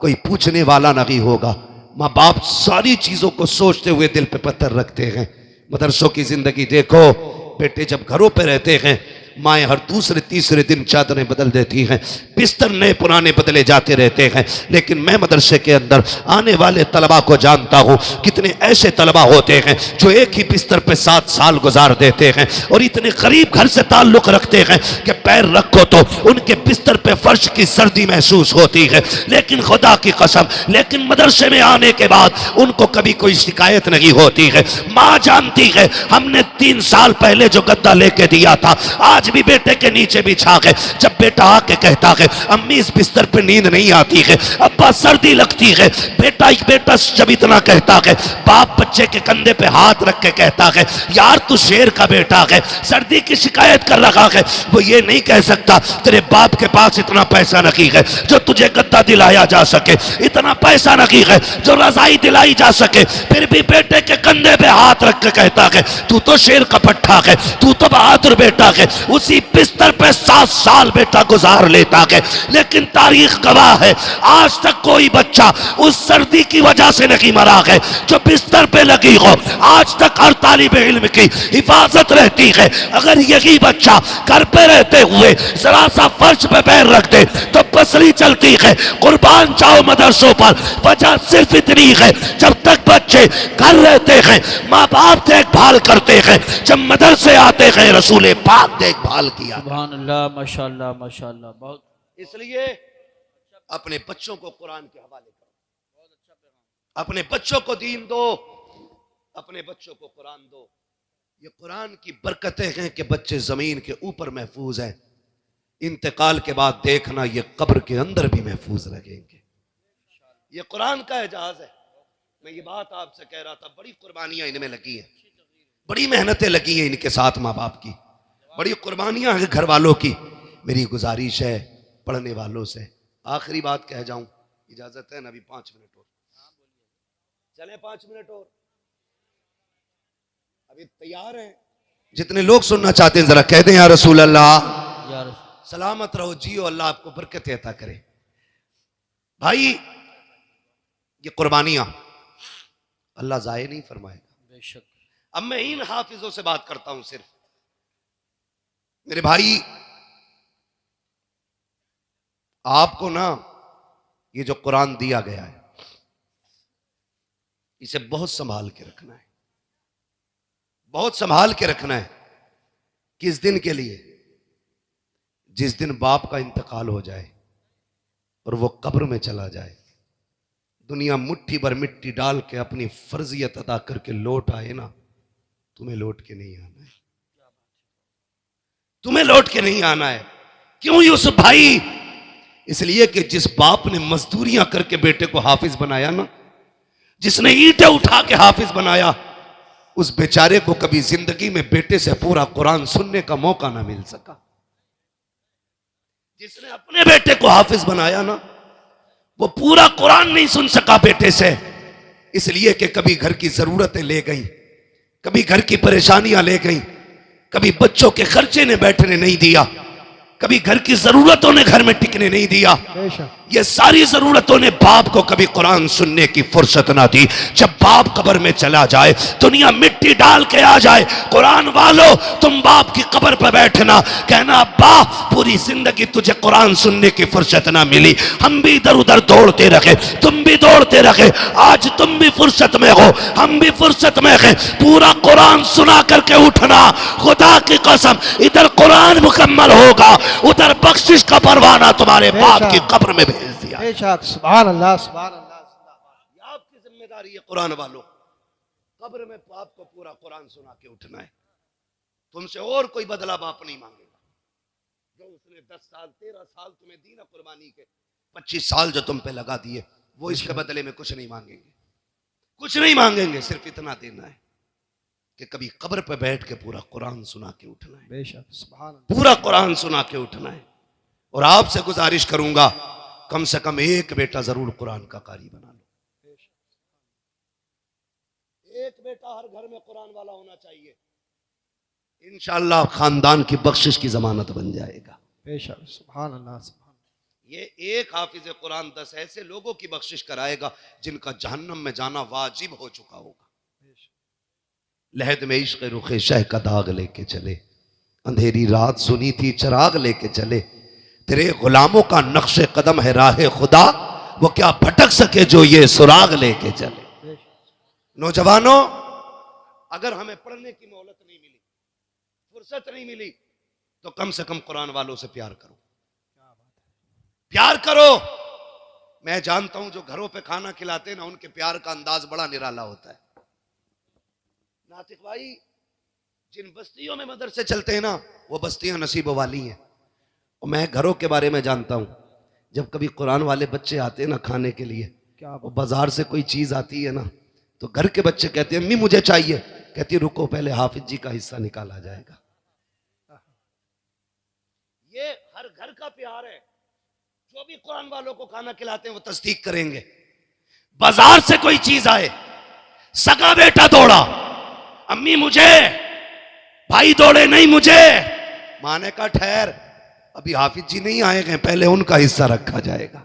कोई पूछने वाला नहीं होगा। माँ बाप सारी चीजों को सोचते हुए दिल पे पत्थर रखते हैं। मदरसों की जिंदगी देखो, बेटे जब घरों पे रहते हैं माएँ हर दूसरे तीसरे दिन चादरें बदल देती हैं, बिस्तर नए पुराने बदले जाते रहते हैं। लेकिन मैं मदरसे के अंदर आने वाले तलबा को जानता हूँ, कितने ऐसे तलबा होते हैं जो एक ही बिस्तर पे 7 साल गुजार देते हैं और इतने करीब घर से ताल्लुक रखते हैं कि पैर रखो तो उनके बिस्तर पे फर्श की सर्दी महसूस होती है। लेकिन खुदा की कसम, लेकिन मदरसे में आने के बाद उनको कभी कोई शिकायत नहीं होती है। माँ जानती है हमने 3 साल पहले जो गद्दा लेके दिया था आज भी बेटे के नीचे बिछा के, जब बेटा आके कहता है अम्मी इस बिस्तर पे नींद नहीं आती है, अब्बा सर्दी लगती है, बेटा जब इतना कहता है, बाप बच्चे के कंधे पे हाथ रख के कहता है यार तू शेर का बेटा है, सर्दी की शिकायत कर रहा है। वो ये नहीं कह सकता तेरे बाप के पास इतना पैसा नहीं है जो तुझे गद्दा दिलाया जा सके, इतना पैसा नहीं है जो रजाई दिलाई जा सके, फिर भी बेटे के कंधे पे हाथ रख के कहता है तू तो शेर का पट्टा है, तू तो बहादुर बेटा है। उसी बिस्तर पे 7 साल बेटा गुजार लेता है। लेकिन तारीख गवाह है आज तक कोई बच्चा उस सर्दी की वजह से नहीं मरा है जो बिस्तर पे लगी हो। आज तक हर तालिब इल्म की हिफाजत रहती है। अगर यही बच्चा घर पे रहते हुए जरा सा फर्श पे पैर रख दे तो पसली चलती है। कुर्बान जाओ मदरसों पर, वजह सिर्फ इतनी है जब तक बच्चे घर रहते हैं माँ बाप देखभाल करते हैं, जब मदरसे आते हैं रसूल पाक देखभाल किया। सुभान अल्लाह, माशाअल्लाह माशाअल्लाह। बहुत इसलिए अपने बच्चों को कुरान के हवाले करो, अपने बच्चों को दीन दो, अपने बच्चों को कुरान दो। ये कुरान की बरकतें हैं कि बच्चे जमीन के ऊपर महफूज हैं, इंतकाल के बाद देखना ये कब्र के अंदर भी महफूज रहेंगे। ये कुरान का एजाज है। मैं ये बात आपसे कह रहा था, बड़ी कुर्बानियां इनमें लगी हैं, बड़ी मेहनतें लगी हैं इनके साथ माँ बाप की, बड़ी कुर्बानियां हैं घर वालों की। मेरी गुजारिश है पढ़ने वालों से, आखिरी बात कह जाऊं, इजाजत है ना? अभी 5 मिनट और चले, 5 मिनट और, अभी तैयार हैं? जितने लोग सुनना चाहते हैं जरा कह दें या रसूल अल्लाह। या रसूल। सलामत रहो, जियो, अल्लाह आपको बरकत अता करे। भाई ये कुर्बानियां अल्लाह जाये नहीं फरमाएगा। बेशक। अब मैं इन हाफिजों से बात करता हूं सिर्फ। मेरे भाई आपको ना ये जो कुरान दिया गया है इसे बहुत संभाल के रखना है, बहुत संभाल के रखना है। किस दिन के लिए? जिस दिन बाप का इंतकाल हो जाए और वो कब्र में चला जाए, दुनिया मुट्ठी भर मिट्टी डाल के अपनी फर्जियत अदा करके लौट आए ना, तुम्हें लौट के नहीं आना है, तुम्हें लौट के नहीं आना है। क्यों यूसुफ भाई? इसलिए कि जिस बाप ने मजदूरियां करके बेटे को हाफिज बनाया ना, जिसने ईंटें उठा के हाफिज बनाया, उस बेचारे को कभी जिंदगी में बेटे से पूरा कुरान सुनने का मौका ना मिल सका। जिसने अपने बेटे को हाफिज बनाया ना, वो पूरा कुरान नहीं सुन सका बेटे से, इसलिए कि कभी घर की जरूरतें ले गई, कभी घर की परेशानियां ले गई, कभी बच्चों के खर्चे ने बैठने नहीं दिया, कभी घर की जरूरतों ने घर में टिकने नहीं दिया। ये सारी जरूरतों ने बाप को कभी कुरान सुनने की फुर्सत ना दी। जब बाप कब्र में चला जाए, दुनिया मिट्टी डाल के आ जाए, कुरान वालों तुम बाप की कब्र पर बैठना, कहना अब्बा पूरी जिंदगी तुझे कुरान सुनने की फुर्सत ना मिली, हम भी इधर उधर दौड़ते रहे, तुम भी दौड़ते रहे, आज तुम भी फुर्सत में हो, हम भी फुर्सत में हैं, पूरा कुरान सुना करके उठना। खुदा की कसम इधर कुरान मुकम्मल होगा, उधर बख्शिश का परवाना तुम्हारे बाप की कब्र में भेज दिया। सुभान अल्लाह, सुभान अल्लाह। ये आपकी जिम्मेदारी है कुरान वालों, कब्र में बाप को पूरा कुरान सुना के उठना है। तुमसे और कोई बदला बाप नहीं मांगेगा। जो उसने 10 साल 13 साल तुम्हें दी ना कुर्बानी के, 25 साल जो तुम पे लगा दिए, वो इसके बदले में कुछ नहीं मांगेंगे, कुछ नहीं मांगेंगे। सिर्फ इतना देना है कि कभी कब्र पे बैठ के पूरा कुरान सुना के उठना है, बेशक, सुभान अल्लाह, पूरा कुरान सुना के उठना है। और आपसे गुजारिश करूंगा कम से कम एक बेटा जरूर कुरान का कारी बना लो। एक बेटा हर घर में कुरान वाला होना चाहिए, इंशाअल्लाह खानदान की बख्शिश की जमानत बन जाएगा। बेशक, सुभान अल्लाह, सुभान। ये एक हाफिज कुरान 10 ऐसे लोगों की बख्शिश कराएगा जिनका जहन्नम में जाना वाजिब हो चुका होगा। लहद में इश्क़ रुखे शह का दाग लेके चले, अंधेरी रात सुनी थी चिराग लेके चले, तेरे गुलामों का नक्शे कदम है राह खुदा, वो क्या भटक सके जो ये सुराग लेके चले। नौजवानों, अगर हमें पढ़ने की मोहलत नहीं मिली, फुर्सत नहीं मिली, तो कम से कम कुरान वालों से प्यार करो, प्यार करो। मैं जानता हूं जो घरों पे खाना खिलाते हैं ना, उनके प्यार का अंदाज बड़ा निराला होता है। नातिक भाई, जिन बस्तियों में मदरसे चलते हैं ना, वो बस्तियां नसीब वाली हैं। और मैं घरों के बारे में जानता हूं, जब कभी कुरान वाले बच्चे आते हैं ना खाने के लिए, क्या वो बाजार से कोई चीज आती है ना, तो घर के बच्चे कहते हैं अम्मी मुझे चाहिए, कहती रुको पहले हाफिज जी का हिस्सा निकाला जाएगा। ये हर घर का प्यार है। जो भी कुरान वालों को खाना खिलाते हैं वो तस्दीक करेंगे। बाजार से कोई चीज आए, सगा बेटा दौड़ा, अम्मी मुझे, भाई दौड़े नहीं मुझे, माने का ठहर, अभी हाफिज जी नहीं आए गए, पहले उनका हिस्सा रखा जाएगा।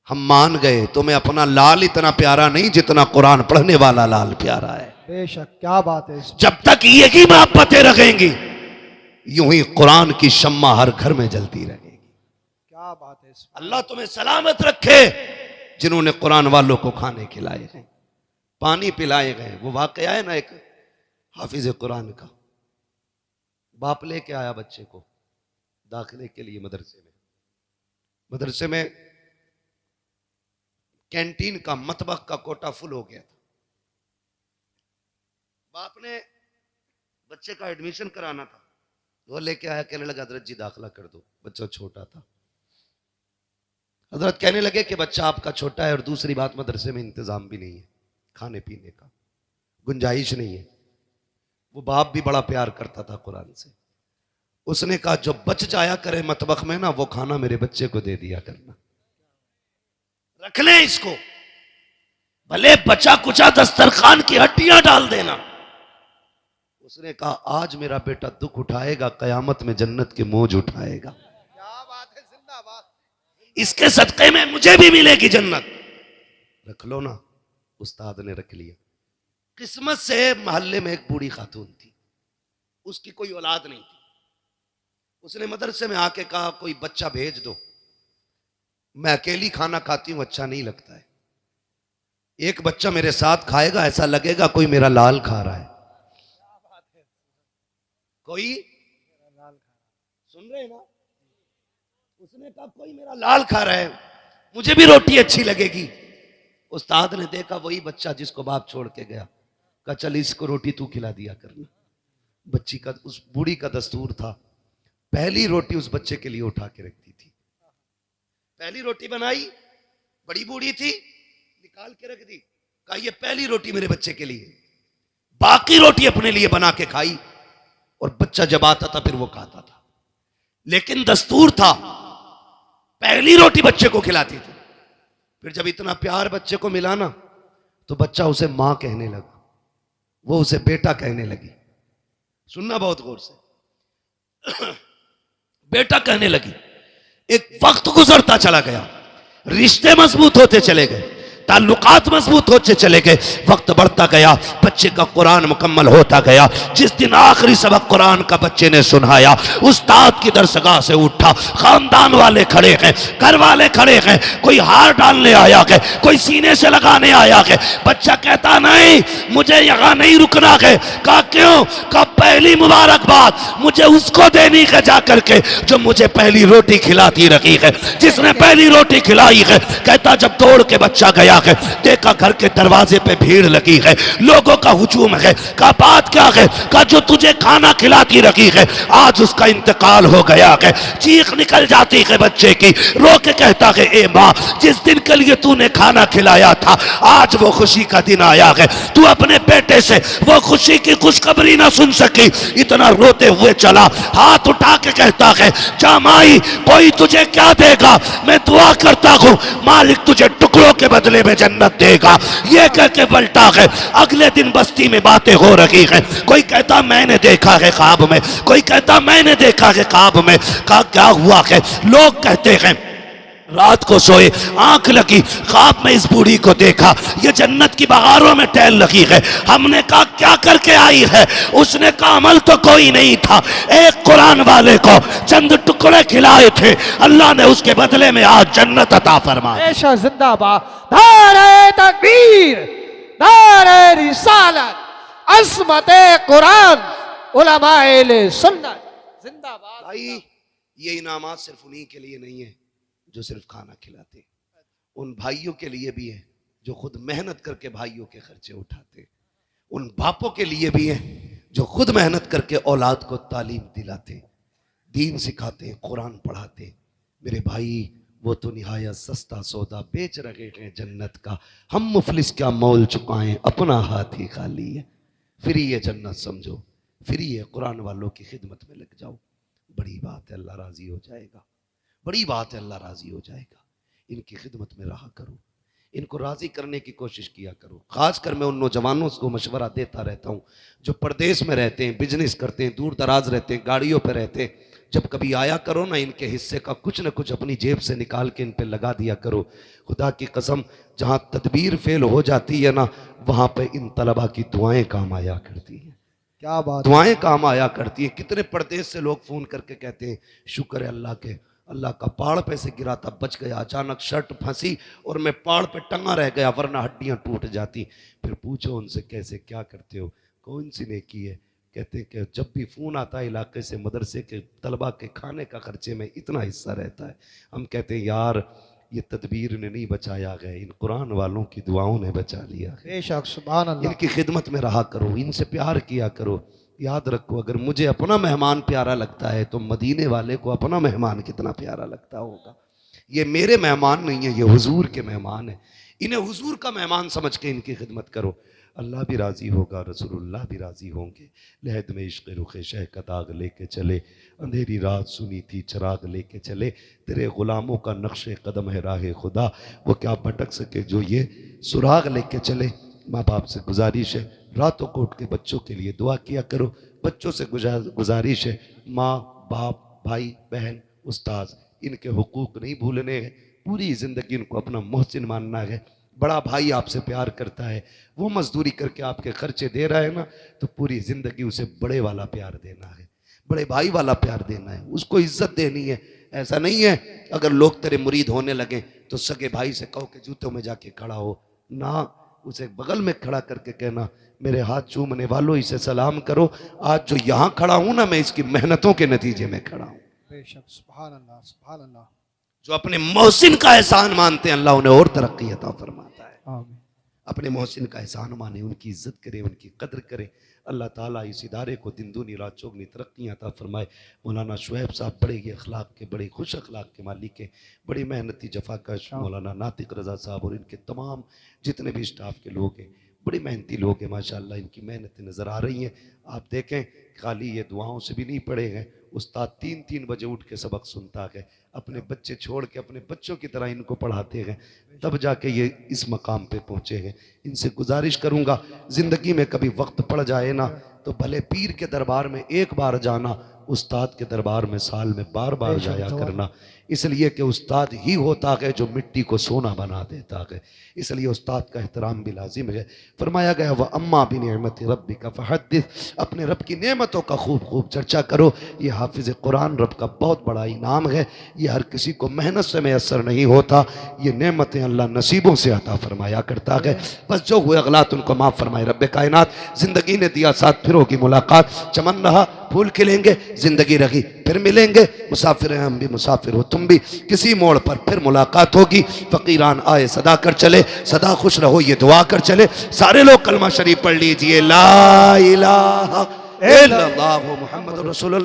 हम मान गए, तुम्हें अपना लाल इतना प्यारा नहीं जितना कुरान पढ़ने वाला लाल प्यारा है। बेशक, क्या बात है। जब तक यही मोहब्बतें रहेंगी, यूं ही कुरान की शम्मा हर घर में जलती रहेगी। क्या बात है। अल्लाह तुम्हें सलामत रखे जिन्होंने कुरान वालों को खाने खिलाए गए, पानी पिलाए गए। वो वाकया है ना एक हाफिज कुरान का, बाप लेके आया बच्चे को दाखिले के लिए मदरसे में कैंटीन का मतबख का कोटा फुल हो गया था। बाप ने बच्चे का एडमिशन कराना था, वो लेके आया, कहने लगा हजरत जी दाखिला कर दो, बच्चा छोटा था। हजरत कहने लगे कि बच्चा आपका छोटा है और दूसरी बात मदरसे में इंतजाम भी नहीं है, खाने पीने का गुंजाइश नहीं है। वो बाप भी बड़ा प्यार करता था कुरान से। उसने कहा जो बच जाया करे मतबख में ना, वो खाना मेरे बच्चे को दे दिया करना, रख ले इसको, भले बचा कुचा दस्तरखान की हड्डियां डाल देना। उसने कहा आज मेरा बेटा दुख उठाएगा, कयामत में जन्नत के मौज उठाएगा। क्या बात है, जिंदाबाद। इसके सदक़े में मुझे भी मिलेगी जन्नत। रख लो ना। उस्ताद ने रख लिया। किस्मत से मोहल्ले में एक बूढ़ी खातून थी, उसकी कोई औलाद नहीं थी। उसने मदरसे में आके कहा कोई बच्चा भेज दो, मैं अकेली खाना खाती हूं, अच्छा नहीं लगता है। एक बच्चा मेरे साथ खाएगा, ऐसा लगेगा कोई मेरा लाल खा रहा है। कोई सुन रहे ना? उसने कहा कोई मेरा लाल खा रहा है, मुझे भी रोटी अच्छी लगेगी। उस्ताद ने देखा वही बच्चा जिसको बाप छोड़ के गया, कहा चल इसको रोटी तू खिला दिया करना। बच्ची का, उस बूढ़ी का दस्तूर था, पहली रोटी उस बच्चे के लिए उठा के रखती थी। पहली रोटी बनाई, बड़ी बूढ़ी थी, निकाल के रख दी, कहा ये पहली रोटी मेरे बच्चे के लिए। बाकी रोटी अपने लिए बना के खाई, और बच्चा जब आता था फिर वो खाता था। लेकिन दस्तूर था, पहली रोटी बच्चे को खिलाती थी। फिर जब इतना प्यार बच्चे को मिला ना, तो बच्चा उसे मां कहने लगा, वो उसे बेटा कहने लगी। सुनना बहुत गौर से। बेटा कहने लगी। एक वक्त गुजरता चला गया, रिश्ते मजबूत होते चले गए, ताल्लुकात मजबूत होते चले गए, वक्त बढ़ता गया, बच्चे का कुरान मुकम्मल होता गया। जिस दिन आखिरी सबक कुरान का बच्चे ने सुनाया, उस्ताद की दरसगाह से उठा, खानदान वाले खड़े हैं, घर वाले खड़े हैं, कोई हार डालने आया है, कोई सीने से लगाने आया है। बच्चा कहता नहीं मुझे यहां नहीं रुकना है। कहा क्यों? कहा पहली मुबारकबाद मुझे उसको देनी है जा करके जो मुझे पहली रोटी खिलाती रही है, जिसने पहली रोटी खिलाई है। कहता जब दौड़ के बच्चा गया है, देखा घर के दरवाजे पे भीड़ लगी है, लोगों का हुजूम है। कहा बात क्या है? कहा जो तुझे खाना खिलाती रखी है आज उसका इंतकाल हो गया है। चीख निकल जाती है बच्चे की, रो के कहता है ए माँ, जिस दिन के लिए तूने खाना खिलाया था आज वो खुशी का दिन आया है, तू अपने बेटे से वो खुशी की खुशखबरी ना सुन सकी, इतना रोते हुए चला। हाथ उठा के कहता है जा माई, कोई तुझे क्या देगा, मैं दुआ करता हूं मालिक तुझे टुकड़ों के बदले में जन्नत देगा। ये कह के पलटा है। अगले दिन बस्ती में बातें हो रही हैं, कोई कहता मैंने देखा है ख्वाब में, कोई कहता मैंने देखा है ख्वाब में। कहा क्या हुआ है? लोग कहते हैं रात को सोए, आंख लगी, ख्वाब में इस बूढ़ी को देखा, ये जन्नत की बहारों में टहल लगी है। हमने कहा क्या करके आई है? उसने कहा अमल तो कोई नहीं था, एक कुरान वाले को चंद टुकड़े खिलाए थे, अल्लाह ने उसके बदले में आज जन्नत अता फरमाई। बेशक जिंदाबाद। नारे तकबीर, नारे रिसालत, अज़मत कुरान, उलमाए सुन्नत जिंदाबाद। भाई ये इनामात सिर्फ उन्हीं के लिए नहीं है जो सिर्फ खाना खिलाते, उन भाइयों के लिए भी है जो खुद मेहनत करके भाइयों के खर्चे उठाते, उन बापों के लिए भी है जो खुद मेहनत करके औलाद को तालीम दिलाते, दीन सिखाते, कुरान पढ़ाते। मेरे भाई वो तो निहायत सस्ता सौदा बेच रहे हैं जन्नत का, हम मुफलिस क्या मोल चुकाएं, अपना हाथ ही खाली है। फिर ये जन्नत समझो, फिर ये कुरान वालों की खिदमत में लग जाओ, बड़ी बात है, अल्लाह राजी हो जाएगा, बड़ी बात है, अल्लाह राजी हो जाएगा। इनकी खिदमत में रहा करो, इनको राजी करने की कोशिश किया करो। खासकर मैं उन नौजवानों को मशवरा देता रहता हूँ जो परदेश में रहते हैं, बिजनेस करते हैं, दूर दराज रहते हैं, गाड़ियों पर रहते हैं। जब कभी आया करो ना, इनके हिस्से का कुछ ना कुछ अपनी जेब से निकाल के इन पे लगा दिया करो। खुदा की कसम, जहाँ तदबीर फेल हो जाती है ना, वहाँ पे इन तलबा की दुआएं काम आया करती हैं। क्या बात, दुआएं काम आया करती है। कितने परदेश से लोग फोन करके कहते हैं शुक्र है अल्लाह के, अल्लाह का पहाड़ पे से गिरा था, बच गया, अचानक शर्ट फंसी और मैं पहाड़ पे टंगा रह गया, वरना हड्डियां टूट जाती। फिर पूछो उनसे कैसे क्या करते हो, कौन सी नेकी है? कहते हैं कि जब भी फ़ोन आता है इलाके से, मदरसे के तलबा के खाने का खर्चे में इतना हिस्सा रहता है। हम कहते हैं यार ये तदबीर ने नहीं बचाया गया, इन कुरान वालों की दुआओं ने बचा लिया है। बेशक सुभान अल्लाह। इनकी खिदमत में रहा करो, इनसे प्यार किया करो। याद रखो, अगर मुझे अपना मेहमान प्यारा लगता है तो मदीने वाले को अपना मेहमान कितना प्यारा लगता होगा। ये मेरे मेहमान नहीं है, ये हुजूर के मेहमान है। इन्हें हुजूर का मेहमान समझ के इनकी खिदमत करो। अल्लाह भी राज़ी होगा, रसूलुल्लाह भी राज़ी होंगे। लहद में इश्क़ रुख़ शह का दाग लेके चले, अंधेरी रात सुनी थी चराग लेके चले, तेरे ग़ुलामों का नक्शे कदम है राह खुदा, वो क्या भटक सके जो ये सुराग लेके चले। माँ बाप से गुजारिश है, रातों को उठ के बच्चों के लिए दुआ किया करो। बच्चों से गुजारिश है, माँ बाप भाई बहन उस्ताद इनके हुकूक नहीं भूलने हैं। पूरी ज़िंदगी इनको अपना मोहसिन मानना है। बड़ा भाई आपसे प्यार करता है, वो मजदूरी करके आपके खर्चे दे रहा है ना, तो पूरी ज़िंदगी उसे बड़े वाला प्यार देना है, बड़े भाई वाला प्यार देना है, उसको इज्जत देनी है। ऐसा नहीं है अगर लोग तेरे मुरीद होने लगे तो सगे भाई से कहो के जूतों में जाके खड़ा हो ना, उसे बगल में खड़ा करके कहना मेरे हाथ चूमने वालों इसे सलाम करो, आज जो यहाँ खड़ा हूँ ना मैं इसकी मेहनतों के नतीजे में खड़ा हूँ। बेशक, सुभान अल्लाह, सुभान अल्लाह। जो अपने मोहसिन का एहसान मानते हैं अल्लाह उन्हें और तरक्की अता फरमाता है। आमीन। अपने मोहसिन का एहसान माने, उनकी इज्जत करें, उनकी कदर करें। अल्लाह ताला इस इदारे को दिन दूनी रात चौगनी तरक्की अता फरमाए। मौलाना शुएब साहब बड़े ही अखलाक के, बड़े खुश अखलाक के मालिक हैं, बड़ी मेहनती जफाकश। मौलाना नातिक रज़ा साहब और इनके तमाम जितने भी स्टाफ के लोग हैं बड़ी मेहनती लोग हैं माशाअल्लाह, इनकी मेहनतें नज़र आ रही हैं। आप देखें खाली ये दुआओं से भी नहीं पढ़े हैं, उस्ताद 3-3 बजे उठ के सबक सुनता है, अपने बच्चे छोड़ के अपने बच्चों की तरह इनको पढ़ाते हैं, तब जाके ये इस मकाम पे पहुँचे हैं। इनसे गुजारिश करूँगा ज़िंदगी में कभी वक्त पड़ जाए ना तो भले पीर के दरबार में एक बार जाना, उस्ताद के दरबार में साल में बार बार जाया करना, इसलिए कि उस्ताद ही होता है जो मिट्टी को सोना बना देता है। इसलिए उस्ताद का एहतराम भी लाजिम है। फरमाया गया वह अम्मा बिन नेमत रब्बिका फहद्दिस, अपने रब की नेमतों का खूब खूब चर्चा करो। ये हाफिज़ कुरान रब का बहुत बड़ा इनाम है, ये हर किसी को मेहनत से मैसर नहीं होता, ये नेमतें अल्लाह नसीबों से अता फरमाया करता है। बस जो हुए अगलात उनको माफ़ फरमाए रब कायनात। ज़िंदगी ने दिया साथ, फिर होगी मुलाकात, चमन रहा फूल खिलेंगे, जिंदगी रही फिर मिलेंगे, मुसाफिर हैं हम भी मुसाफिर हो तुम भी, किसी मोड़ पर फिर मुलाकात होगी। फकीरान आए सदा कर चले, सदा खुश रहो ये दुआ कर चले। सारे लोग कलमा शरीफ पढ़ लीजिए, ला इलाहा इल्लल्लाह मुहम्मदुर रसूलुल्लाह।